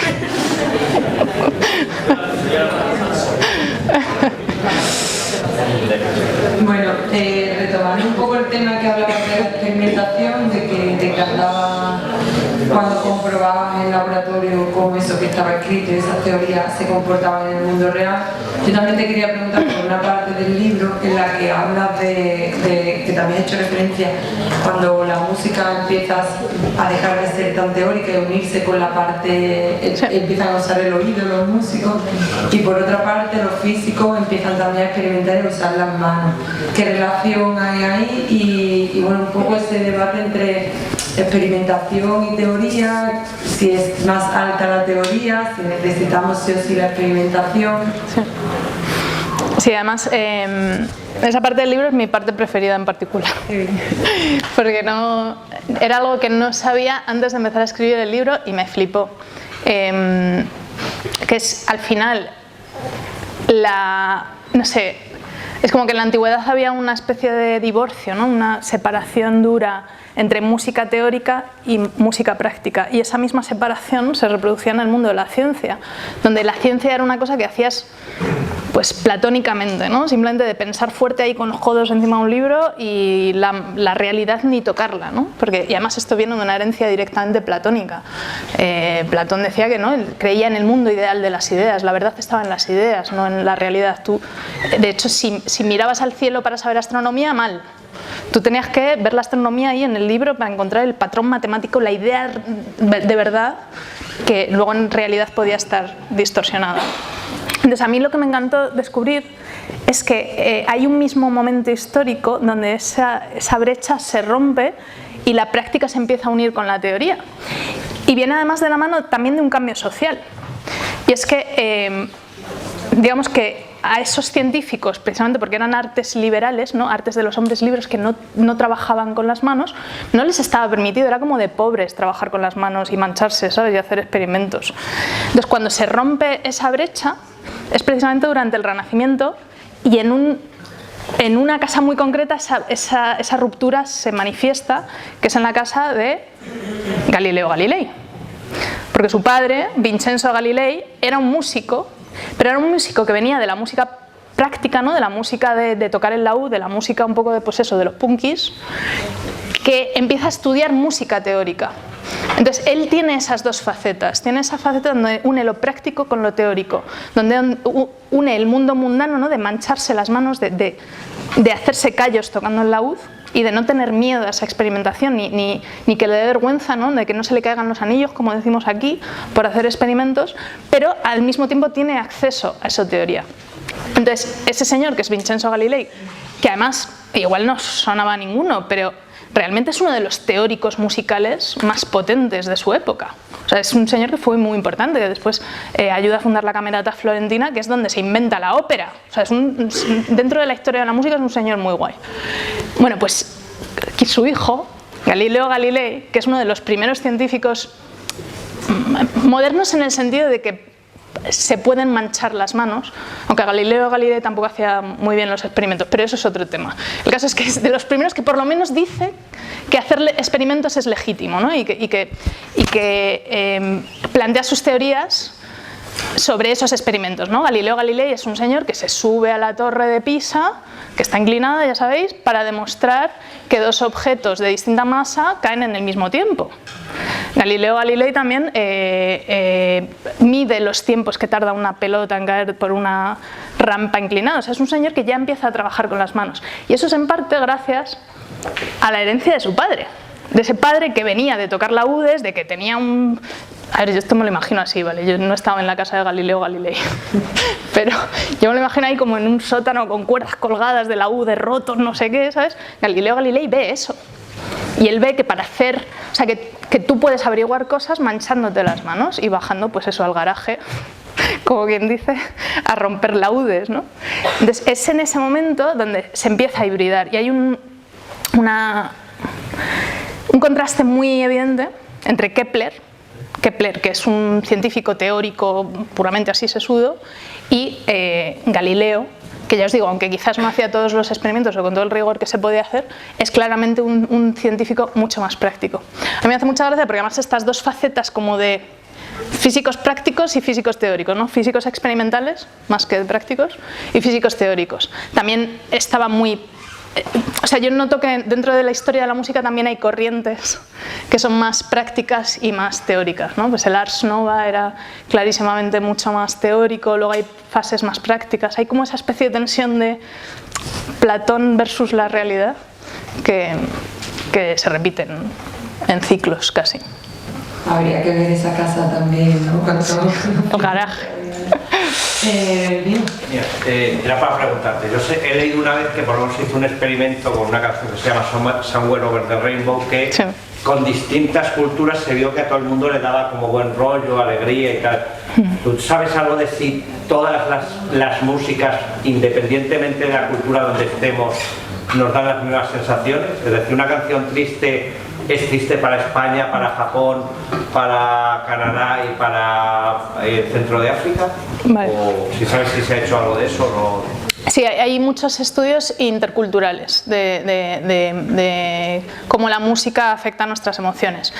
Bueno, retomando un poco el tema que hablabas de la experimentación, de que te encantaba cuando comprobabas en el laboratorio cómo eso que estaba escrito y esas teorías se comportaban en el mundo real. Yo también te quería preguntar por una parte del libro en la que hablas de que también he hecho referencia, cuando la música empieza a dejar de ser tan teórica y unirse con la parte, empiezan a usar el oído los músicos, y por otra parte los físicos empiezan también a experimentar y a usar las manos. ¿Qué relación hay ahí? Y bueno, un poco ese debate entre experimentación y teoría, si es más alta la teoría, si necesitamos sí o sí la experimentación. Sí, además esa parte del libro es mi parte preferida en particular, porque no, era algo que no sabía antes de empezar a escribir el libro y me flipó, que es al final no sé, es como que en la antigüedad había una especie de divorcio, ¿no? Una separación dura entre música teórica y música práctica, y esa misma separación se reproducía en el mundo de la ciencia, donde la ciencia era una cosa que hacías pues platónicamente, ¿no? Simplemente de pensar fuerte ahí con los codos encima de un libro y la realidad ni tocarla, ¿no? Y además esto viene de una herencia directamente platónica. Platón decía que no, él creía en el mundo ideal de las ideas, la verdad estaba en las ideas, no en la realidad. Tú, de hecho, si mirabas al cielo para saber astronomía, mal. Tú tenías que ver la astronomía ahí en el libro para encontrar el patrón matemático, la idea de verdad, que luego en realidad podía estar distorsionada. Entonces a mí lo que me encantó descubrir es que hay un mismo momento histórico donde esa brecha se rompe y la práctica se empieza a unir con la teoría. Y viene además de la mano también de un cambio social. Y es que, digamos que a esos científicos, precisamente porque eran artes liberales, ¿no? Artes de los hombres libres que no trabajaban con las manos, no les estaba permitido, era como de pobres trabajar con las manos y mancharse, ¿sabes? Y hacer experimentos. Entonces cuando se rompe esa brecha es precisamente durante el Renacimiento, y en una casa muy concreta esa ruptura se manifiesta, que es en la casa de Galileo Galilei. Porque su padre, Vincenzo Galilei, era un músico, pero era un músico que venía de la música práctica, ¿no? De la música de tocar el laúd, de la música un poco de, pues eso, de los punkis, que empieza a estudiar música teórica. Entonces él tiene esas dos facetas, tiene esa faceta donde une lo práctico con lo teórico, donde une el mundo mundano, ¿no? De mancharse las manos, de hacerse callos tocando el laúd, y de no tener miedo a esa experimentación, ni que le dé vergüenza, ¿no? De que no se le caigan los anillos, como decimos aquí, por hacer experimentos, pero al mismo tiempo tiene acceso a esa teoría. Entonces, ese señor, que es Vincenzo Galilei, que además igual no sonaba a ninguno, pero realmente es uno de los teóricos musicales más potentes de su época. O sea, es un señor que fue muy importante, que después ayuda a fundar la Camerata Florentina, que es donde se inventa la ópera. O sea, dentro de la historia de la música es un señor muy guay. Bueno, pues su hijo, Galileo Galilei, que es uno de los primeros científicos modernos en el sentido de que se pueden manchar las manos, aunque Galileo Galilei tampoco hacía muy bien los experimentos, pero eso es otro tema. El caso es que es de los primeros que por lo menos dice que hacer experimentos es legítimo, ¿no? y que plantea sus teorías sobre esos experimentos, ¿no? Galileo Galilei es un señor que se sube a la torre de Pisa, que está inclinada, ya sabéis, para demostrar que dos objetos de distinta masa caen en el mismo tiempo. Galileo Galilei también mide los tiempos que tarda una pelota en caer por una rampa inclinada. O sea, es un señor que ya empieza a trabajar con las manos. Y eso es en parte gracias a la herencia de su padre. De ese padre que venía de tocar laúdes, de que tenía un... A ver, yo esto me lo imagino así, ¿vale? Yo no estaba en la casa de Galileo Galilei, pero yo me lo imagino ahí como en un sótano con cuerdas colgadas de laúdes rotos, no sé qué, ¿sabes? Galileo Galilei ve eso. Y él ve que para hacer... O sea, que tú puedes averiguar cosas manchándote las manos y bajando, pues eso, al garaje, como quien dice, a romper laúdes, ¿no? Entonces, es en ese momento donde se empieza a hibridar y hay un contraste muy evidente entre Kepler, que es un científico teórico puramente así sesudo, y Galileo, que ya os digo, aunque quizás no hacía todos los experimentos o con todo el rigor que se podía hacer, es claramente un científico mucho más práctico. A mí me hace mucha gracia porque además estas dos facetas como de físicos prácticos y físicos teóricos, ¿no? Físicos experimentales, más que prácticos, y físicos teóricos. También estaba muy... O sea, yo noto que dentro de la historia de la música también hay corrientes que son más prácticas y más teóricas, ¿no? Pues el Ars Nova era clarísimamente mucho más teórico, luego hay fases más prácticas, hay como esa especie de tensión de Platón versus la realidad que se repiten en ciclos casi. Habría que ver esa casa también, ¿no? El garaje. Mira, era para preguntarte, he leído una vez que por lo menos se hizo un experimento con una canción que se llama Somewhere Over the Rainbow, que sí, con distintas culturas se vio que a todo el mundo le daba como buen rollo, alegría y tal. ¿Tú sabes algo de si todas las músicas, independientemente de la cultura donde estemos, nos dan las mismas sensaciones? Es decir, una canción triste es triste para España, para Japón, para Canadá y para el centro de África. Vale. O si sabes si se ha hecho algo de eso o no. Sí, hay muchos estudios interculturales de cómo la música afecta a nuestras emociones.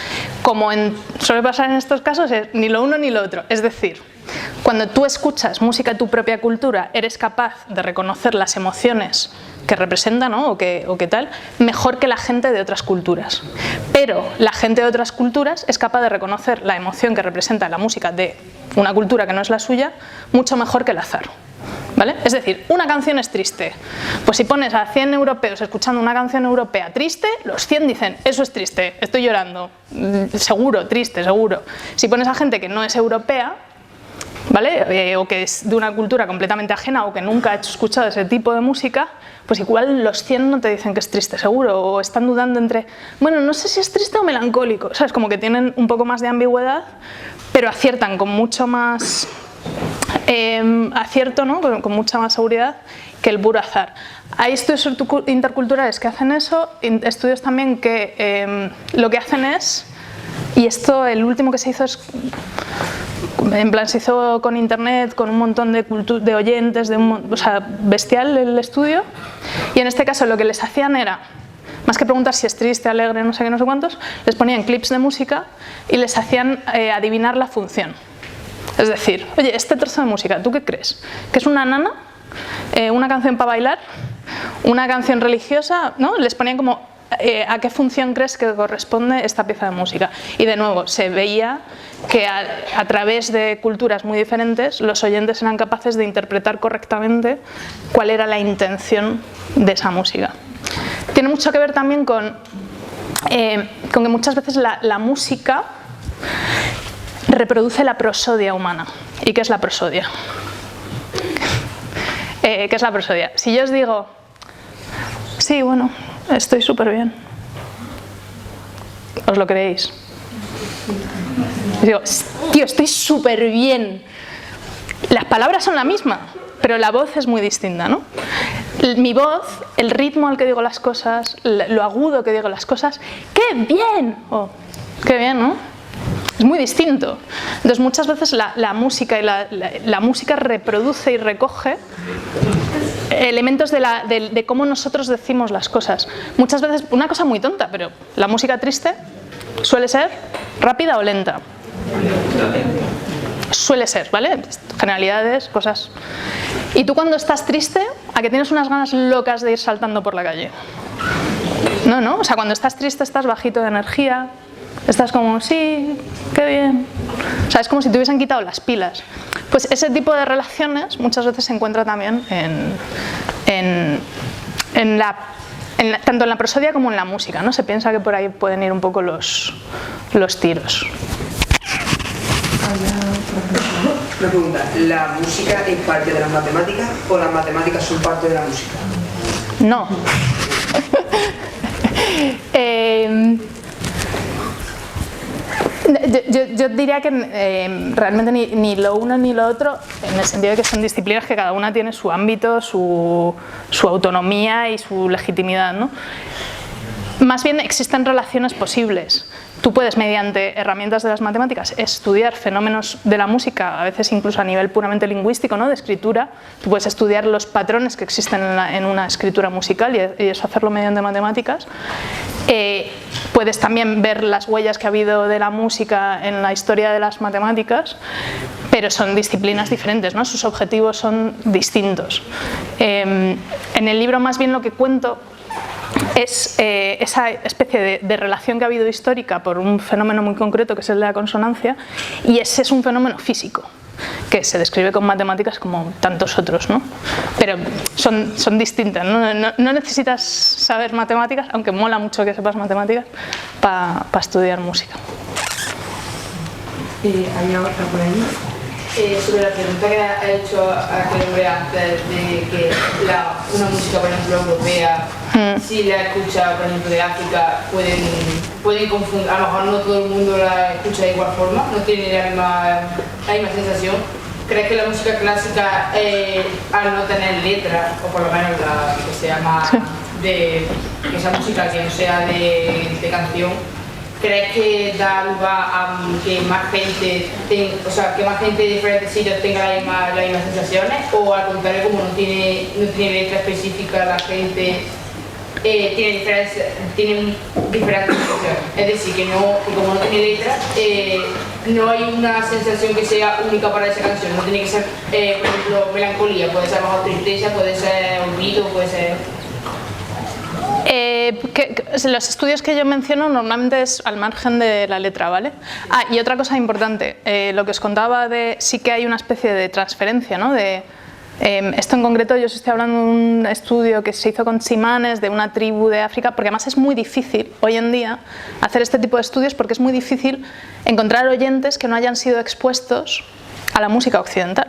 Como suele pasar en estos casos, es ni lo uno ni lo otro. Es decir, cuando tú escuchas música de tu propia cultura, eres capaz de reconocer las emociones que representa, ¿no? o que tal, mejor que la gente de otras culturas. Pero la gente de otras culturas es capaz de reconocer la emoción que representa la música de una cultura que no es la suya mucho mejor que el azar. ¿Vale? Es decir, una canción es triste. Pues si pones a 100 europeos escuchando una canción europea triste, los 100 dicen, eso es triste, estoy llorando, seguro, triste, seguro. Si pones a gente que no es europea, ¿vale? O que es de una cultura completamente ajena o que nunca ha escuchado ese tipo de música, pues igual los 100 no te dicen que es triste, seguro, o están dudando entre, bueno, no sé si es triste o melancólico, ¿sabes? Como que tienen un poco más de ambigüedad, pero aciertan con mucho más acierto, ¿no? Con mucha más seguridad que el puro azar. Hay estudios interculturales que hacen eso, estudios también que lo que hacen es, y esto el último que se hizo es, en plan se hizo con internet, con un montón de oyentes, o sea, bestial el estudio, y en este caso lo que les hacían era, más que preguntar si es triste, alegre, no sé qué, no sé cuántos, les ponían clips de música y les hacían adivinar la función. Es decir, oye, este trozo de música, ¿tú qué crees? ¿Que es una nana? ¿Una canción para bailar? ¿Una canción religiosa? ¿No? Les ponían como, ¿a qué función crees que corresponde esta pieza de música? Y de nuevo, se veía que a través de culturas muy diferentes, los oyentes eran capaces de interpretar correctamente cuál era la intención de esa música. Tiene mucho que ver también con que muchas veces la música reproduce la prosodia humana. ¿Y qué es la prosodia? ¿Qué es la prosodia? Si yo os digo, sí, bueno, estoy súper bien, ¿os lo creéis? Os digo, tío, estoy súper bien. Las palabras son la misma, pero la voz es muy distinta, ¿no? Mi voz, el ritmo al que digo las cosas, lo agudo que digo las cosas, ¡qué bien! Oh, ¡qué bien!, ¿no? Es muy distinto. Entonces muchas veces la música y la música reproduce y recoge elementos de cómo nosotros decimos las cosas. Muchas veces, una cosa muy tonta, pero la música triste suele ser rápida o lenta. Suele ser, ¿vale? Generalidades, cosas. Y tú cuando estás triste, ¿a que tienes unas ganas locas de ir saltando por la calle? No, o sea, cuando estás triste estás bajito de energía, estás como, sí, qué bien. O sea, es como si te hubiesen quitado las pilas. Pues ese tipo de relaciones muchas veces se encuentra también tanto en la prosodia como en la música, ¿no? Se piensa que por ahí pueden ir un poco los tiros. Una pregunta, ¿la música es parte de las matemáticas o las matemáticas son parte de la música? No. Yo diría que realmente ni lo uno ni lo otro, en el sentido de que son disciplinas que cada una tiene su ámbito, su autonomía y su legitimidad, ¿no? Más bien existen relaciones posibles. Tú puedes, mediante herramientas de las matemáticas, estudiar fenómenos de la música, a veces incluso a nivel puramente lingüístico, ¿no? De escritura. Tú puedes estudiar los patrones que existen en una escritura musical y eso hacerlo mediante matemáticas. Puedes también ver las huellas que ha habido de la música en la historia de las matemáticas, pero son disciplinas diferentes, ¿no? Sus objetivos son distintos. En el libro más bien lo que cuento es esa especie de relación que ha habido histórica por un fenómeno muy concreto que es el de la consonancia, y ese es un fenómeno físico que se describe con matemáticas como tantos otros, ¿no? Pero son distintas, ¿no? No necesitas saber matemáticas, aunque mola mucho que sepas matemáticas, para estudiar música. ¿Había otra por ahí? Sobre la pregunta que ha hecho aquel hombre antes de que una música, por ejemplo, europea, si la escucha, por ejemplo, de África, pueden confundir, a lo mejor no todo el mundo la escucha de igual forma, no tiene la misma sensación. ¿Crees que la música clásica, al no tener letra, o por lo menos la que sea más de esa música que no sea de canción, ¿crees que da lugar a que más gente, que más gente de diferentes sitios tenga las mismas sensaciones? ¿O al contrario, como no tiene letra específica, la gente tiene diferentes sensaciones? Es decir, que como no tiene letra, no hay una sensación que sea única para esa canción. No tiene que ser, por ejemplo, melancolía, puede ser mejor tristeza, puede ser olvido, puede ser... Los estudios que yo menciono normalmente es al margen de la letra, ¿vale? Y otra cosa importante, lo que os contaba de sí que hay una especie de transferencia, ¿no? Esto en concreto yo os estoy hablando de un estudio que se hizo con chimanes de una tribu de África, porque además es muy difícil hoy en día hacer este tipo de estudios porque es muy difícil encontrar oyentes que no hayan sido expuestos a la música occidental.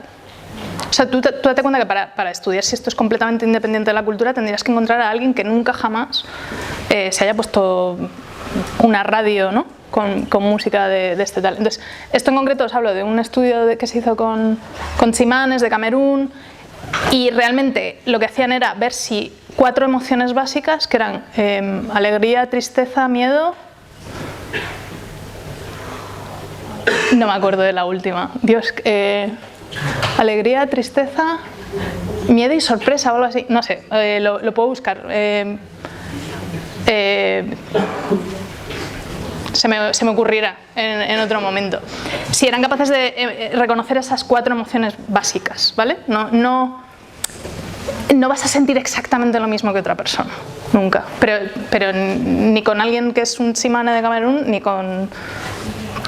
O sea, tú date cuenta que para estudiar si esto es completamente independiente de la cultura tendrías que encontrar a alguien que nunca jamás se haya puesto una radio, ¿no? con música de este tal. Entonces, esto en concreto os hablo de un estudio que se hizo con chimanes de Camerún, y realmente lo que hacían era ver si 4 emociones básicas, que eran alegría, tristeza, miedo... No me acuerdo de la última. Dios... alegría, tristeza, miedo y sorpresa o algo así, no sé, lo puedo buscar. Se me ocurrirá en otro momento. Si eran capaces de reconocer esas 4 emociones básicas, ¿vale? No vas a sentir exactamente lo mismo que otra persona, nunca. Pero ni con alguien que es un chimane de Camerún, ni con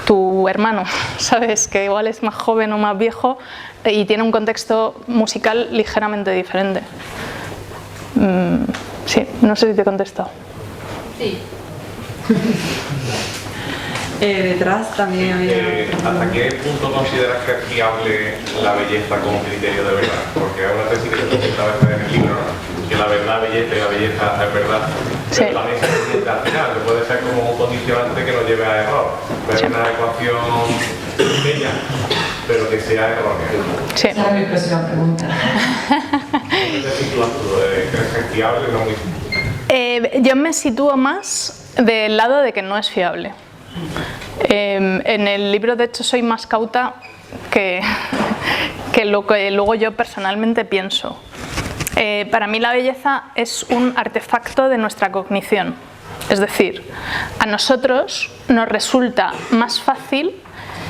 tu hermano, ¿sabes? Que igual es más joven o más viejo y tiene un contexto musical ligeramente diferente. Sí, no sé si te he contestado. Sí. Detrás también había... ¿Hasta qué punto consideras que es fiable la belleza como criterio de verdad? Porque es una tesis que se presentaba en el libro, ¿no? Que la verdad belleza y la belleza es verdad. Sí. Pero también se siente al final, que puede ser como un condicionante que nos lleve a error. Ver una ecuación bella, pero que sea errónea. Sí. Esa es mi próxima pregunta. ¿Dónde te sitúas tú? ¿Crees que es fiable? No muy... Yo me sitúo más del lado de que no es fiable. En el libro, de hecho, soy más cauta que lo que luego yo personalmente pienso. Para mí la belleza es un artefacto de nuestra cognición. Es decir, a nosotros nos resulta más fácil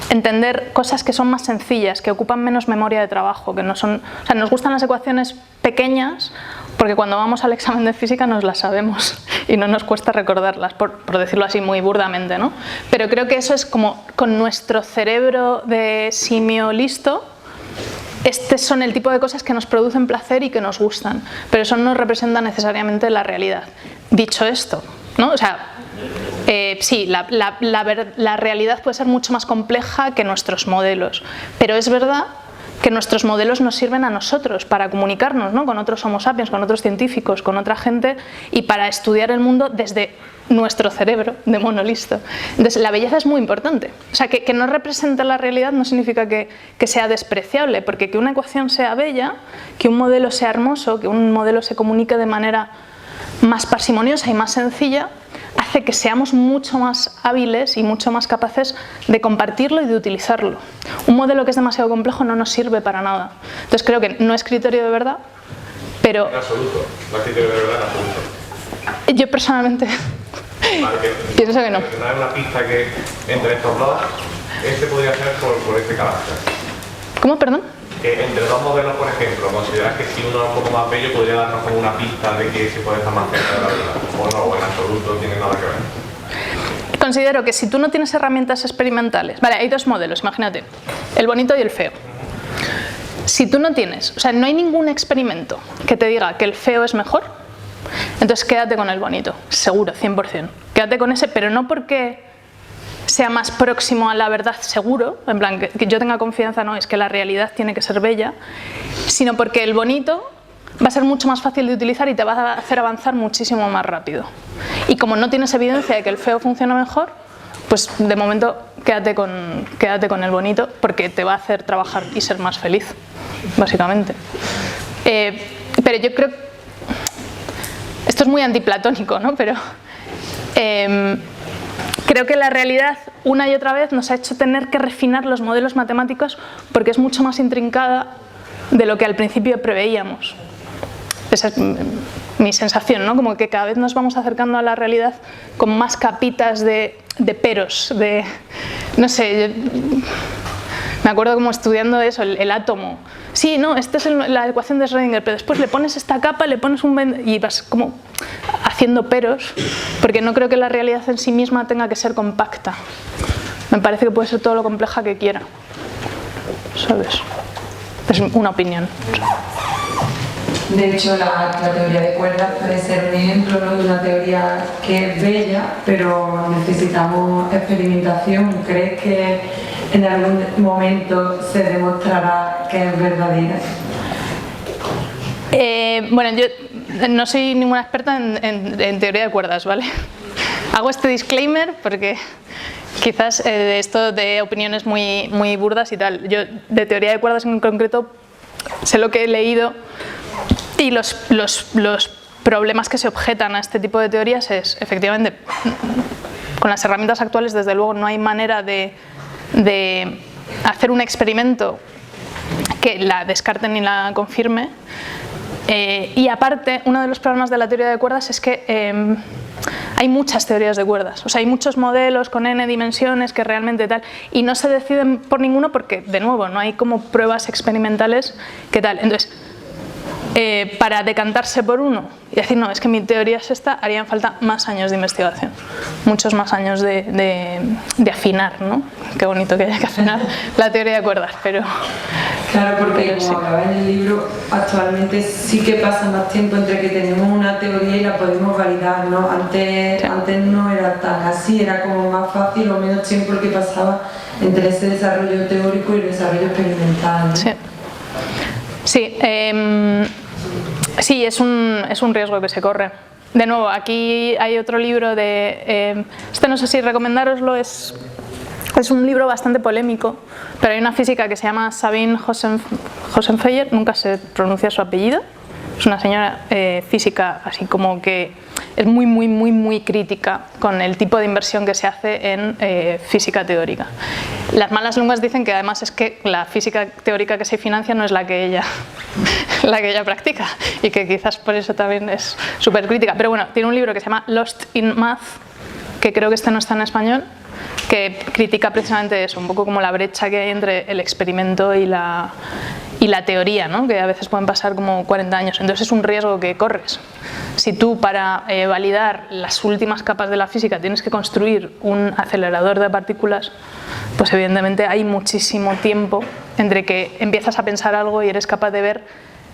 entender cosas que son más sencillas, que ocupan menos memoria de trabajo, que no son... O sea, nos gustan las ecuaciones pequeñas porque cuando vamos al examen de física nos las sabemos y no nos cuesta recordarlas, por decirlo así muy burdamente, ¿no? Pero creo que eso es como con nuestro cerebro de simio listo. Estos son el tipo de cosas que nos producen placer y que nos gustan, pero eso no representa necesariamente la realidad. Dicho esto, ¿no? O sea, sí, la realidad puede ser mucho más compleja que nuestros modelos, pero es verdad que nuestros modelos nos sirven a nosotros para comunicarnos, ¿no? Con otros homo sapiens, con otros científicos, con otra gente y para estudiar el mundo desde nuestro cerebro de mono listo. Entonces, la belleza es muy importante. O sea, que no represente la realidad no significa que sea despreciable, porque que una ecuación sea bella, que un modelo sea hermoso, que un modelo se comunique de manera más parsimoniosa y más sencilla, hace que seamos mucho más hábiles y mucho más capaces de compartirlo y de utilizarlo. Un modelo que es demasiado complejo no nos sirve para nada. Entonces creo que no es criterio de verdad, pero... En absoluto, no es criterio de verdad en absoluto. Yo personalmente pienso que no. No hay una pista que entre estos dos, este podría ser por este carácter. ¿Cómo, perdón? Que entre dos modelos, por ejemplo, consideras que si uno es un poco más bello podría darnos como una pista de que se puede estar más cerca de la verdad, o no, o en absoluto no tiene nada que ver. Considero que si tú no tienes herramientas experimentales, vale, hay dos modelos, imagínate, el bonito y el feo. Si tú no tienes, o sea, no hay ningún experimento que te diga que el feo es mejor, entonces quédate con el bonito, seguro, 100%. Quédate con ese, pero no porque sea más próximo a la verdad seguro, en plan que yo tenga confianza, no, es que la realidad tiene que ser bella, sino porque el bonito va a ser mucho más fácil de utilizar y te va a hacer avanzar muchísimo más rápido. Y como no tienes evidencia de que el feo funciona mejor, pues de momento quédate con el bonito porque te va a hacer trabajar y ser más feliz, básicamente. Pero yo creo, esto es muy antiplatónico, ¿no? Pero creo que la realidad una y otra vez nos ha hecho tener que refinar los modelos matemáticos porque es mucho más intrincada de lo que al principio preveíamos. Esa es mi sensación, ¿no? Como que cada vez nos vamos acercando a la realidad con más capitas de peros, de... no sé, me acuerdo como estudiando eso, el átomo. Sí, no, esta es la ecuación de Schrödinger, pero después le pones esta capa, le pones y vas como haciendo peros, porque no creo que la realidad en sí misma tenga que ser compacta. Me parece que puede ser todo lo compleja que quiera, ¿sabes? Es una opinión. De hecho, la teoría de cuerdas puede ser un ejemplo, ¿no?, de una teoría que es bella, pero necesitamos experimentación. ¿Crees que en algún momento se demostrará que es verdadera? Bueno, yo no soy ninguna experta en teoría de cuerdas, ¿vale? Hago este disclaimer porque quizás de esto de opiniones muy burdas y tal. Yo de teoría de cuerdas en concreto sé lo que he leído. Y los problemas que se objetan a este tipo de teorías es, efectivamente, con las herramientas actuales, desde luego, no hay manera de hacer un experimento que la descarte ni la confirme. Y aparte, uno de los problemas de la teoría de cuerdas es que hay muchas teorías de cuerdas, o sea, hay muchos modelos con n dimensiones que realmente tal, y no se deciden por ninguno porque, de nuevo, no hay como pruebas experimentales que tal. Entonces, para decantarse por uno y decir, no, es que mi teoría es esta, harían falta más años de investigación, muchos más años de afinar, ¿no? Qué bonito que haya que afinar la teoría de cuerdas, pero... Claro, porque como hablaba en el libro, actualmente sí que pasa más tiempo entre que tenemos una teoría y la podemos validar, ¿no? Antes no era tan así, era como más fácil o menos tiempo el que pasaba entre ese desarrollo teórico y el desarrollo experimental, ¿no? Sí. Sí, sí, es un riesgo que se corre. De nuevo, aquí hay otro libro de... este no sé si recomendároslo, es un libro bastante polémico, pero hay una física que se llama Sabine Hossenfeller, nunca se pronuncia su apellido, es una señora física así como que es muy crítica con el tipo de inversión que se hace en física teórica. Las malas lenguas dicen que además es que la física teórica que se financia no es la que ella practica y que quizás por eso también es súper crítica. Pero bueno, tiene un libro que se llama Lost in Math, que creo que este no está en español, que critica precisamente eso, un poco como la brecha que hay entre el experimento y la teoría, ¿no? Que a veces pueden pasar como 40 años. Entonces es un riesgo que corres. Si tú para validar las últimas capas de la física tienes que construir un acelerador de partículas, pues evidentemente hay muchísimo tiempo entre que empiezas a pensar algo y eres capaz de ver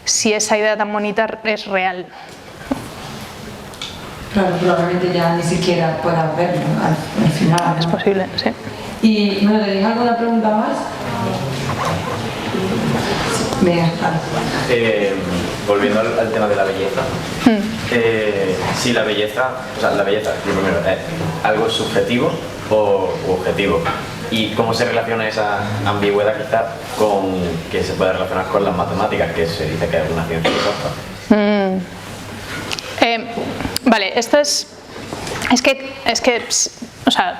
si esa idea tan bonita es real. Claro, probablemente ya ni siquiera puedas verlo al final, ¿no? Es posible, sí. Y bueno, ¿tenéis alguna pregunta más? Venga, volviendo al tema de la belleza, si la belleza, lo primero, ¿es algo subjetivo o objetivo? ¿Y cómo se relaciona esa ambigüedad quizás con que se puede relacionar con las matemáticas, que se dice que es una ciencia exacta? Vale, esto es Es que, o sea,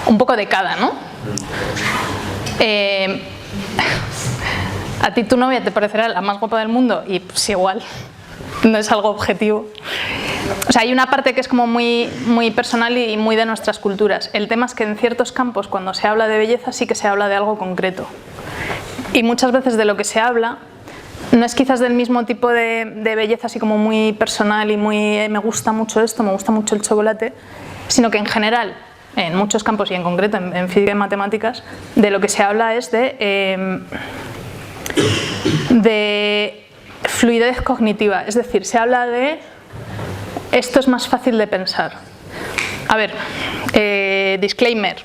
un poco de cada, ¿no? A ti tu novia te parecerá la más guapa del mundo y pues igual, no es algo objetivo. O sea, hay una parte que es como muy personal y muy de nuestras culturas. El tema es que en ciertos campos, cuando se habla de belleza, sí que se habla de algo concreto. Y muchas veces de lo que se habla no es quizás del mismo tipo de belleza así como muy personal y muy me gusta mucho esto, me gusta mucho el chocolate, sino que en general, en muchos campos y en concreto en física y matemáticas, de lo que se habla es de fluidez cognitiva, es decir, se habla de esto es más fácil de pensar. A ver, disclaimer.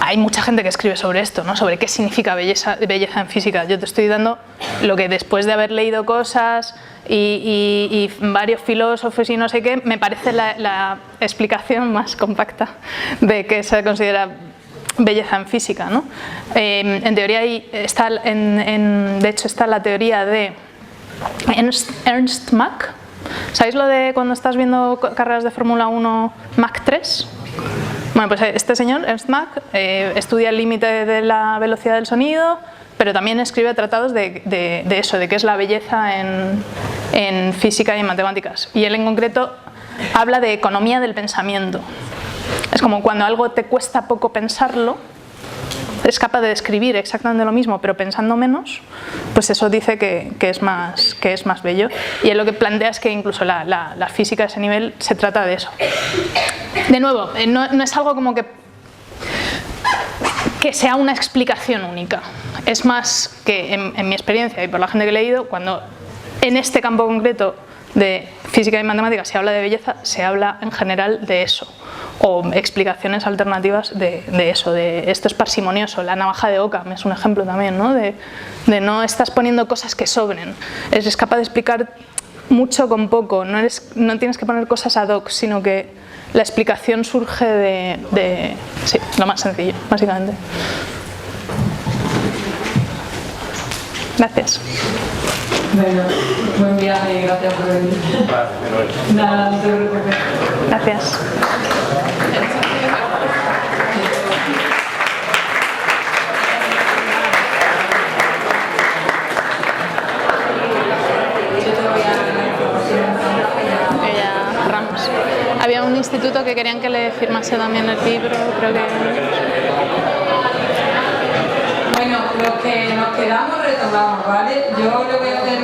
Hay mucha gente que escribe sobre esto, ¿no? Sobre qué significa belleza en física. Yo te estoy dando lo que después de haber leído cosas y varios filósofos y no sé qué, me parece la explicación más compacta de qué se considera belleza en física, ¿no? En teoría de hecho está la teoría de Ernst Mach. ¿Sabéis lo de cuando estás viendo carreras de Fórmula 1 Mach 3? Bueno, pues este señor, Ernst Mach, estudia el límite de la velocidad del sonido, pero también escribe tratados de eso, de qué es la belleza en física y en matemáticas. Y él en concreto habla de economía del pensamiento. Es como cuando algo te cuesta poco pensarlo, es capaz de describir exactamente lo mismo, pero pensando menos, pues eso dice que es más bello. Y él lo que plantea es que incluso la física a ese nivel se trata de eso. De nuevo, no es algo como que sea una explicación única. Es más que en mi experiencia y por la gente que he leído, cuando en este campo concreto de física y matemáticas se habla de belleza, se habla en general de eso, o explicaciones alternativas de eso, de esto es parsimonioso, la navaja de Occam es un ejemplo también, ¿no? De no estás poniendo cosas que sobren, eres capaz de explicar mucho con poco, no tienes que poner cosas ad hoc, sino que la explicación surge de sí, lo más sencillo, básicamente. Gracias. Bueno, buen viaje y gracias por venir. Nada, no te preocupes. Gracias. Ramos. Había un instituto que querían que le firmase también el libro, creo que... Bueno, los que nos quedamos retomamos, ¿vale? Yo le voy a hacer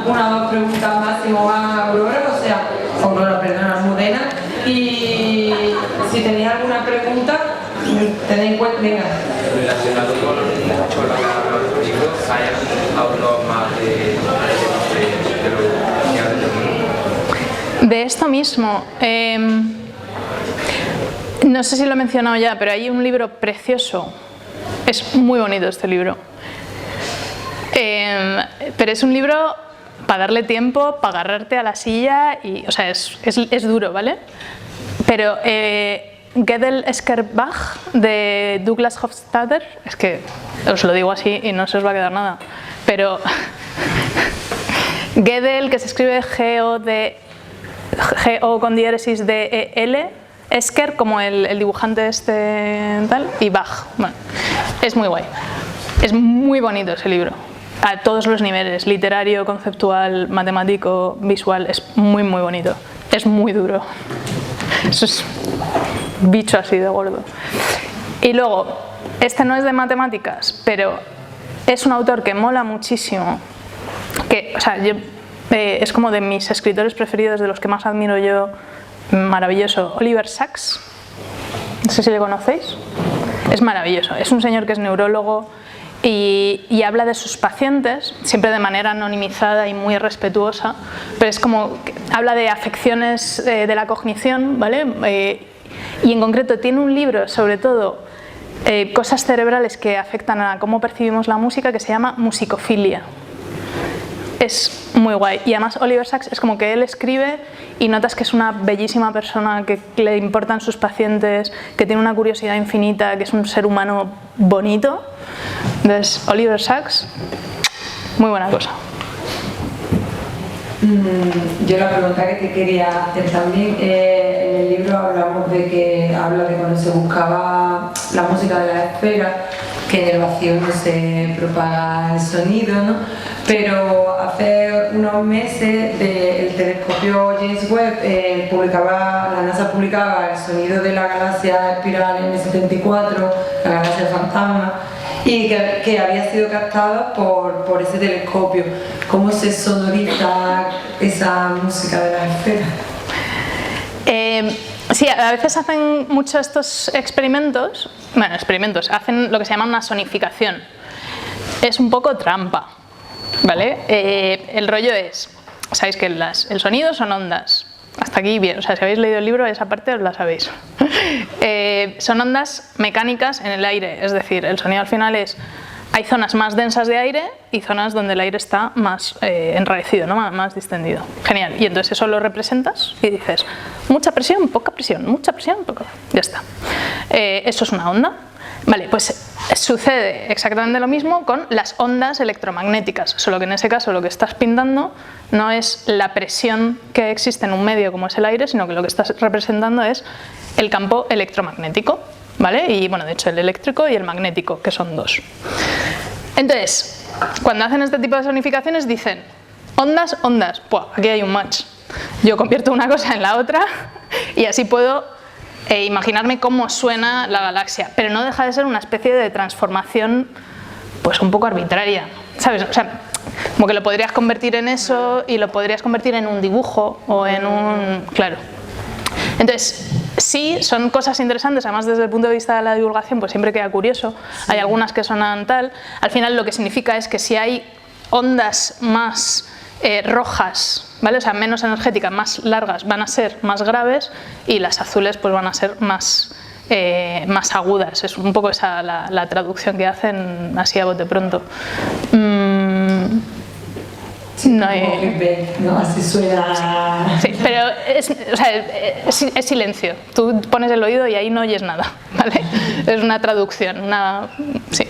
una o dos preguntas máximo a Aurora, perdón, a Almudena, y si tenéis alguna pregunta, tenéis en cuenta, venga. Relacionado con lo que los libros, ¿hay autores más de De esto mismo, no sé si lo he mencionado ya, pero hay un libro precioso. Es muy bonito este libro, pero es un libro para darle tiempo, para agarrarte a la silla y, o sea, es duro, ¿vale? Pero Gödel Eskerbach de Douglas Hofstadter, es que os lo digo así y no se os va a quedar nada, pero Gödel, que se escribe G-O con diéresis D-E-L, Esker como el dibujante este tal, y Bach. Bueno, es muy guay. Es muy bonito ese libro. A todos los niveles, literario, conceptual, matemático, visual, es muy muy bonito. Es muy duro. Eso es bicho así de gordo. Y luego, este no es de matemáticas, pero es un autor que mola muchísimo. Que, o sea, es como de mis escritores preferidos, de los que más admiro yo. Maravilloso, Oliver Sacks, no sé si le conocéis, es maravilloso, es un señor que es neurólogo y habla de sus pacientes, siempre de manera anonimizada y muy respetuosa, pero es como, habla de afecciones de la cognición, ¿vale? Y en concreto tiene un libro sobre todo, cosas cerebrales que afectan a cómo percibimos la música, que se llama Musicofilia. Es muy guay y además Oliver Sacks es como que él escribe y notas que es una bellísima persona, que le importan sus pacientes, que tiene una curiosidad infinita, que es un ser humano bonito. Entonces Oliver Sacks, muy buena cosa. Yo la pregunta que te quería hacer también, en el libro hablamos de que habla de cuando se buscaba la música de la esfera, que en el vacío no se propaga el sonido, ¿no? Pero hace unos meses el telescopio James Webb la NASA publicaba el sonido de la galaxia espiral M74, la galaxia fantasma, y que había sido captada por ese telescopio. ¿Cómo se sonoriza esa música de la esfera? Sí, a veces hacen mucho estos experimentos, hacen lo que se llama una sonificación. Es un poco trampa, ¿vale? El rollo es, sabéis que el sonido son ondas. Hasta aquí bien, o sea, si habéis leído el libro, esa parte os la sabéis. Son ondas mecánicas en el aire, es decir, el sonido al final hay zonas más densas de aire y zonas donde el aire está más enrarecido, ¿no? Más distendido. Genial, y entonces eso lo representas y dices, mucha presión, poca presión, mucha presión, poca. Ya está. Eso es una onda. Vale, pues sucede exactamente lo mismo con las ondas electromagnéticas, solo que en ese caso lo que estás pintando no es la presión que existe en un medio como es el aire, sino que lo que estás representando es el campo electromagnético, ¿vale? Y bueno, de hecho el eléctrico y el magnético, que son dos. Entonces, cuando hacen este tipo de sonificaciones dicen, ondas, ondas, ¡buah! Aquí hay un match. Yo convierto una cosa en la otra y así puedo imaginarme cómo suena la galaxia, pero no deja de ser una especie de transformación pues un poco arbitraria, ¿sabes? O sea, como que lo podrías convertir en eso y lo podrías convertir en un dibujo o en un... Claro. Entonces, sí, son cosas interesantes, además desde el punto de vista de la divulgación pues siempre queda curioso, hay algunas que sonan tal, al final lo que significa es que si hay ondas más rojas, ¿vale? O sea, menos energéticas, más largas, van a ser más graves y las azules pues van a ser más agudas. Es un poco esa la traducción que hacen así a bote pronto. No hay... No, así suena... Sí, pero es silencio. Tú pones el oído y ahí no oyes nada, ¿vale? Es una traducción, sí.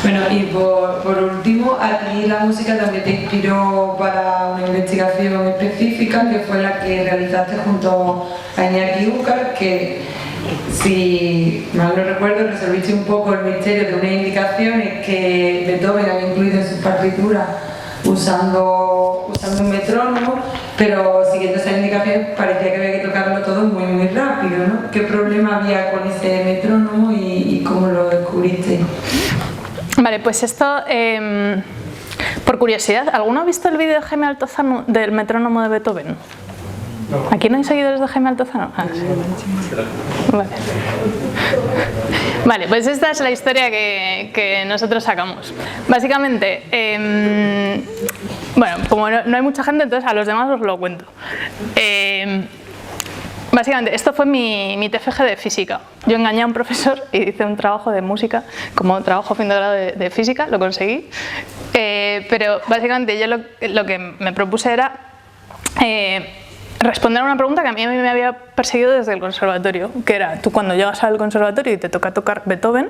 Bueno, y por último, a ti la música también te inspiró para una investigación específica, que fue la que realizaste junto a Iñaki Úcar, que, si mal no recuerdo, resolviste un poco el misterio de unas indicaciones que Beethoven había incluido en sus partituras usando un metrónomo, pero siguiendo esas indicaciones parecía que había que tocarlo todo muy muy rápido, ¿no? ¿Qué problema había con ese metrónomo y cómo lo descubriste? Vale, pues esto, por curiosidad, ¿alguno ha visto el vídeo de Jaime Altozano del metrónomo de Beethoven? ¿Aquí no hay seguidores de Jaime Altozano? Ah, sí. Vale, pues esta es la historia que nosotros sacamos. Básicamente, bueno, como no hay mucha gente, entonces a los demás os lo cuento. Básicamente, esto fue mi TFG de física. Yo engañé a un profesor y hice un trabajo de música como trabajo fin de grado de física, lo conseguí. Pero básicamente yo lo que me propuse era responder a una pregunta que a mí me había perseguido desde el conservatorio, que era, tú cuando llegas al conservatorio y te toca tocar Beethoven,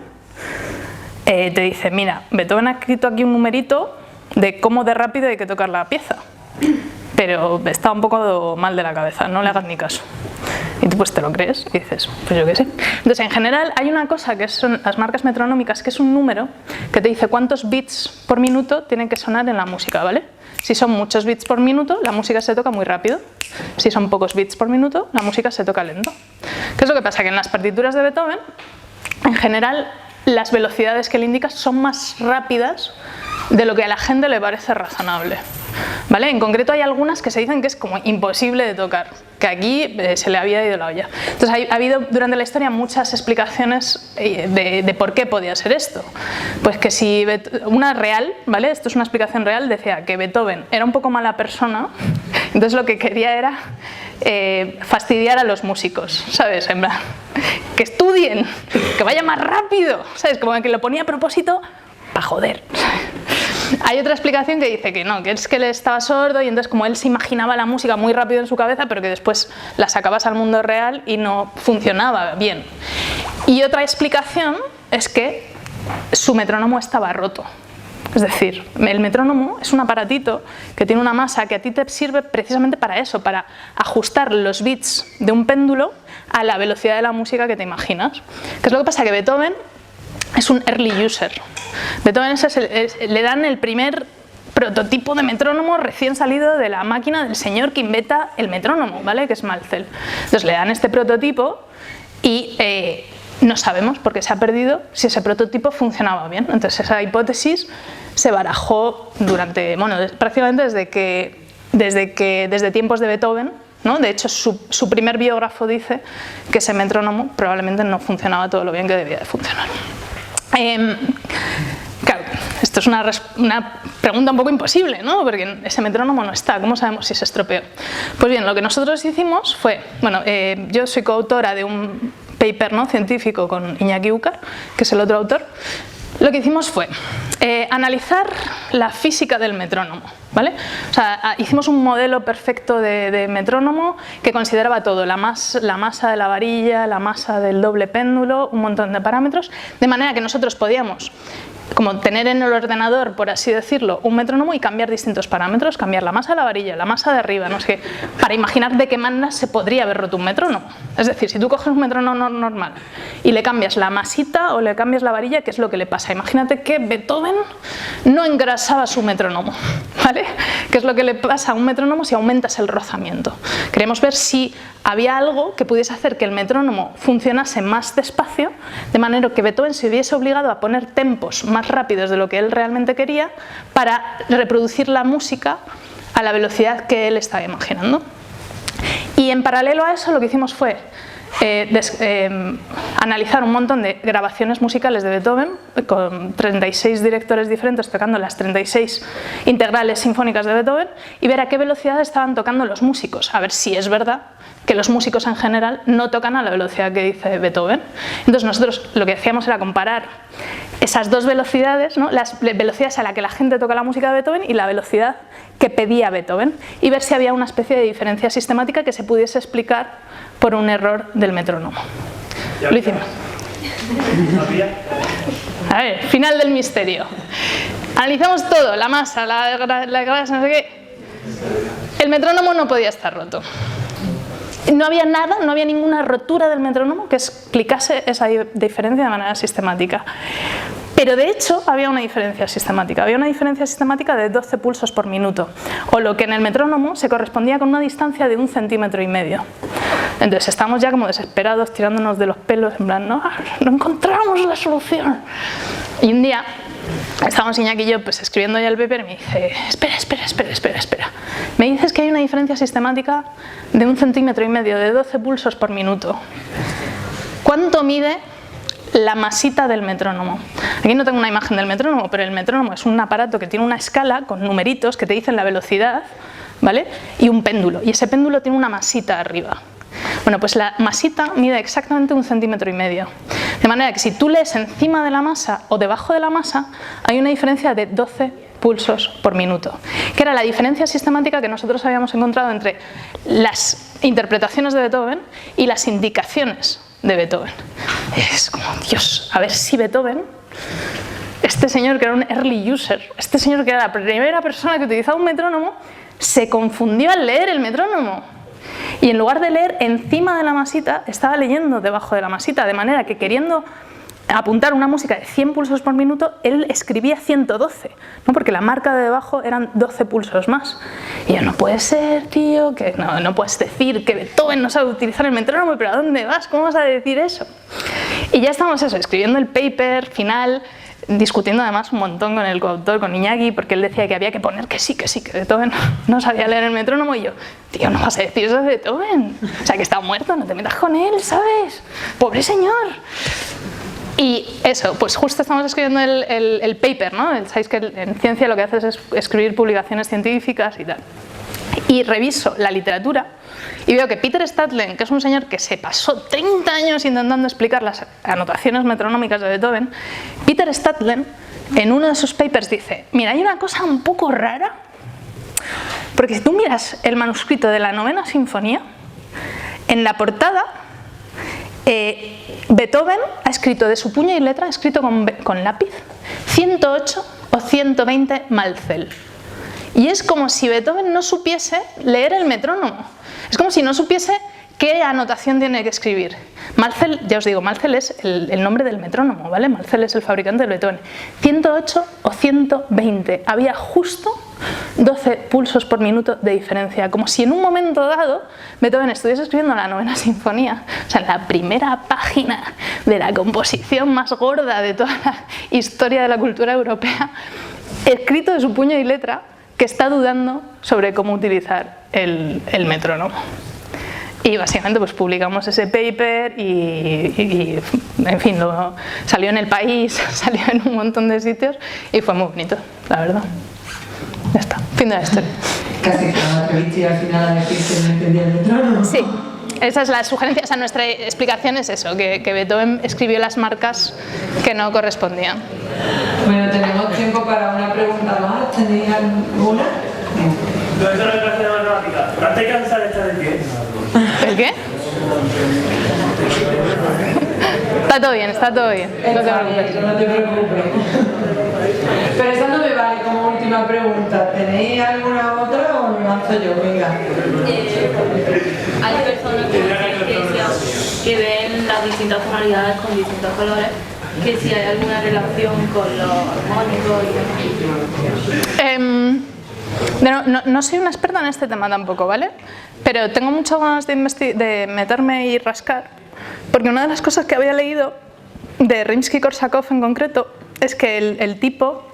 te dice, mira, Beethoven ha escrito aquí un numerito de cómo de rápido hay que tocar la pieza, pero está un poco mal de la cabeza, no le hagas ni caso. Y tú pues te lo crees y dices, pues yo qué sé. Entonces en general hay una cosa que son las marcas metronómicas, que es un número que te dice cuántos bits por minuto tienen que sonar en la música, ¿vale? Si son muchos bits por minuto, la música se toca muy rápido. Si son pocos bits por minuto, la música se toca lento. ¿Qué es lo que pasa? Que en las partituras de Beethoven, en general, las velocidades que le indicas son más rápidas de lo que a la gente le parece razonable, ¿vale? En concreto hay algunas que se dicen que es como imposible de tocar, que aquí se le había ido la olla. Entonces ha habido durante la historia muchas explicaciones de por qué podía ser esto. Pues que si una real, ¿vale? Esto es una explicación real, decía que Beethoven era un poco mala persona, entonces lo que quería era fastidiar a los músicos, ¿sabes? En plan, que estudien, que vaya más rápido, ¿sabes? Como que lo ponía a propósito para joder. Hay otra explicación que dice que no, que es que él estaba sordo y entonces como él se imaginaba la música muy rápido en su cabeza, pero que después la sacabas al mundo real y no funcionaba bien. Y otra explicación es que su metrónomo estaba roto, Es decir, el metrónomo es un aparatito que tiene una masa que a ti te sirve precisamente para eso, para ajustar los bits de un péndulo a la velocidad de la música que te imaginas. ¿Qué es lo que pasa? Que Beethoven es un early user. Beethoven le dan el primer prototipo de metrónomo recién salido de la máquina del señor que inventa el metrónomo, ¿vale? Que es Malzel. Entonces le dan este prototipo y no sabemos, porque se ha perdido, si ese prototipo funcionaba bien. Entonces esa hipótesis se barajó durante, bueno, prácticamente desde tiempos de Beethoven, ¿no? De hecho, su primer biógrafo dice que ese metrónomo probablemente no funcionaba todo lo bien que debía de funcionar. Claro, esto es una pregunta un poco imposible, ¿no? Porque ese metrónomo no está, ¿cómo sabemos si se estropeó? Pues bien, lo que nosotros hicimos fue, bueno, yo soy coautora de un paper, ¿no?, científico con Iñaki Ucar, que es el otro autor. Lo que hicimos fue analizar la física del metrónomo, ¿vale? O sea, hicimos un modelo perfecto de metrónomo que consideraba todo, la masa de la varilla, la masa del doble péndulo, un montón de parámetros, de manera que nosotros podíamos como tener en el ordenador, por así decirlo, un metrónomo y cambiar distintos parámetros, cambiar la masa de la varilla, la masa de arriba, no sé qué, para imaginar de qué manera se podría haber roto un metrónomo. Es decir, si tú coges un metrónomo normal y le cambias la masita o le cambias la varilla, ¿qué es lo que le pasa? Imagínate que Beethoven no engrasaba su metrónomo, ¿vale? ¿Qué es lo que le pasa a un metrónomo si aumentas el rozamiento? Queremos ver si había algo que pudiese hacer que el metrónomo funcionase más despacio, de manera que Beethoven se hubiese obligado a poner tempos más rápidos de lo que él realmente quería para reproducir la música a la velocidad que él estaba imaginando. Y en paralelo a eso lo que hicimos fue analizar un montón de grabaciones musicales de Beethoven con 36 directores diferentes tocando las 36 integrales sinfónicas de Beethoven y ver a qué velocidad estaban tocando los músicos, a ver si es verdad que los músicos en general no tocan a la velocidad que dice Beethoven. Entonces nosotros lo que hacíamos era comparar esas dos velocidades, ¿no?, las velocidades a la que la gente toca la música de Beethoven y la velocidad que pedía Beethoven, y ver si había una especie de diferencia sistemática que se pudiese explicar por un error del metrónomo. Lo hicimos. A ver, final del misterio. Analizamos todo, la masa, la grasa, no sé qué. El metrónomo no podía estar roto. No había nada, no había ninguna rotura del metrónomo que explicase esa diferencia de manera sistemática. Pero de hecho había una diferencia sistemática. Había una diferencia sistemática de 12 pulsos por minuto, o lo que en el metrónomo se correspondía con una distancia de 1,5 centímetros. Entonces estábamos ya como desesperados, tirándonos de los pelos, en plan, no encontramos la solución. Y un día estábamos Iñaki y yo pues escribiendo ya el paper y me dice, espera. Me dices que hay una diferencia sistemática de 1,5 centímetros, de 12 pulsos por minuto. ¿Cuánto mide la masita del metrónomo? Aquí no tengo una imagen del metrónomo, pero el metrónomo es un aparato que tiene una escala con numeritos que te dicen la velocidad, ¿vale? Y un péndulo, y ese péndulo tiene una masita arriba. Bueno, pues la masita mide exactamente 1,5 centímetros. De manera que si tú lees encima de la masa o debajo de la masa, hay una diferencia de 12 pulsos por minuto, que era la diferencia sistemática que nosotros habíamos encontrado entre las interpretaciones de Beethoven y las indicaciones de Beethoven. Es como, Dios, a ver si Beethoven, este señor que era un early user, este señor que era la primera persona que utilizaba un metrónomo, se confundió al leer el metrónomo. Y en lugar de leer encima de la masita, estaba leyendo debajo de la masita, de manera que queriendo apuntar una música de 100 pulsos por minuto, él escribía 112, ¿no? Porque la marca de debajo eran 12 pulsos más. Y yo, no puede ser, tío, que no puedes decir que Beethoven no sabe utilizar el metrónomo, pero ¿a dónde vas? ¿Cómo vas a decir eso? Y ya estamos escribiendo el paper final, discutiendo además un montón con el coautor, con Iñaki, porque él decía que había que poner que sí, que Beethoven no sabía leer el metrónomo, y yo, tío, no vas a decir eso de Beethoven, o sea, que está muerto, no te metas con él, ¿sabes? Pobre señor. Y eso, pues justo estamos escribiendo el paper, ¿no? Sabéis que en ciencia lo que haces es escribir publicaciones científicas y tal. Y reviso la literatura y veo que Peter Stadlen, que es un señor que se pasó 30 años intentando explicar las anotaciones metronómicas de Beethoven, Peter Stadlen en uno de sus papers dice, mira, hay una cosa un poco rara, porque si tú miras el manuscrito de la 9ª sinfonía, en la portada Beethoven ha escrito de su puño y letra, ha escrito con lápiz, 108 o 120 Malzel. Y es como si Beethoven no supiese leer el metrónomo. Es como si no supiese qué anotación tiene que escribir. Malzel, ya os digo, Malzel es el nombre del metrónomo, ¿vale? Malzel es el fabricante del Beethoven. 108 o 120. Había justo 12 pulsos por minuto de diferencia. Como si en un momento dado Beethoven estuviese escribiendo la 9ª sinfonía, o sea, la primera página de la composición más gorda de toda la historia de la cultura europea, escrito de su puño y letra, que está dudando sobre cómo utilizar el metrónomo. Y básicamente pues publicamos ese paper y en fin, salió en El País, salió en un montón de sitios y fue muy bonito, la verdad. Ya está, fin de la historia. Casi que no atreviste al final a decir que no entendía el metrónomo. Sí, esa es la sugerencia, o sea, nuestra explicación es eso, que Beethoven escribió las marcas que no correspondían. Bueno, tenemos tiempo para una pregunta más. ¿Tenéis alguna? Profesora de clase de matemáticas, ¿no te cansas de estar de pie? ¿El qué? Está todo bien, está todo bien. No te preocupes. No te preocupes. Pero esa no me vale como última pregunta. ¿Tenéis alguna otra o me lanzo yo? Venga. Hay personas que ven las distintas tonalidades con distintos colores, que si hay alguna relación con los armónicos y demás. No soy una experta en este tema tampoco, ¿vale? Pero tengo muchas ganas de meterme y rascar, porque una de las cosas que había leído de Rimsky-Korsakov en concreto es que el tipo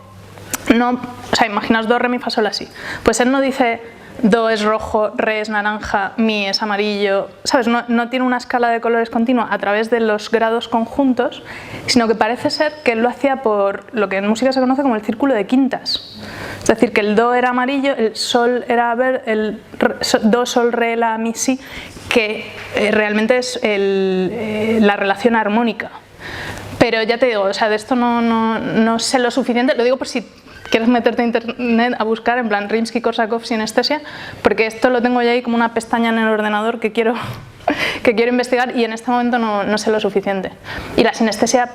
no, o sea, imaginaos do, re, mi, fa, sol, así. Pues él no dice do es rojo, re es naranja, mi es amarillo, ¿sabes? No tiene una escala de colores continua a través de los grados conjuntos, sino que parece ser que él lo hacía por lo que en música se conoce como el círculo de quintas. Es decir, que el do era amarillo, el sol era verde, el do, sol, re, la, mi, si, que realmente es la relación armónica. Pero ya te digo, o sea, de esto no sé lo suficiente, lo digo por si quieres meterte a internet a buscar en plan Rimsky-Korsakov sinestesia, porque esto lo tengo ya ahí como una pestaña en el ordenador que quiero investigar y en este momento no sé lo suficiente. Y la sinestesia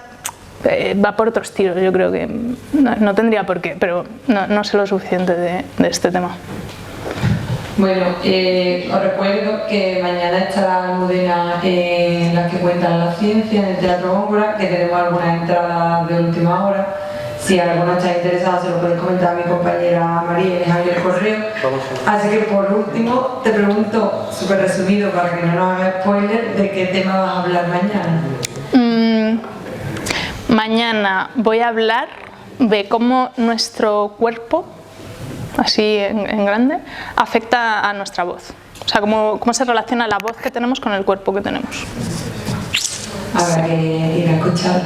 va por otros tiros, yo creo que no tendría por qué, pero no sé lo suficiente de este tema. Bueno, os recuerdo que mañana estará Almudena en Las que cuentan la ciencia en el Teatro Góngora, que tenemos algunas entradas de última hora. Si alguno está interesado se lo podéis comentar a mi compañera María y Javier Correo. Así que por último te pregunto, súper resumido para que no nos haga spoiler, ¿de qué tema vas a hablar mañana? Mañana voy a hablar de cómo nuestro cuerpo, así en grande, afecta a nuestra voz. O sea, cómo se relaciona la voz que tenemos con el cuerpo que tenemos. Habrá que ir a escuchar.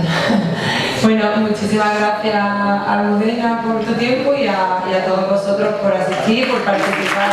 Bueno, muchísimas gracias Almudena por tu tiempo y a todos vosotros por asistir, por participar.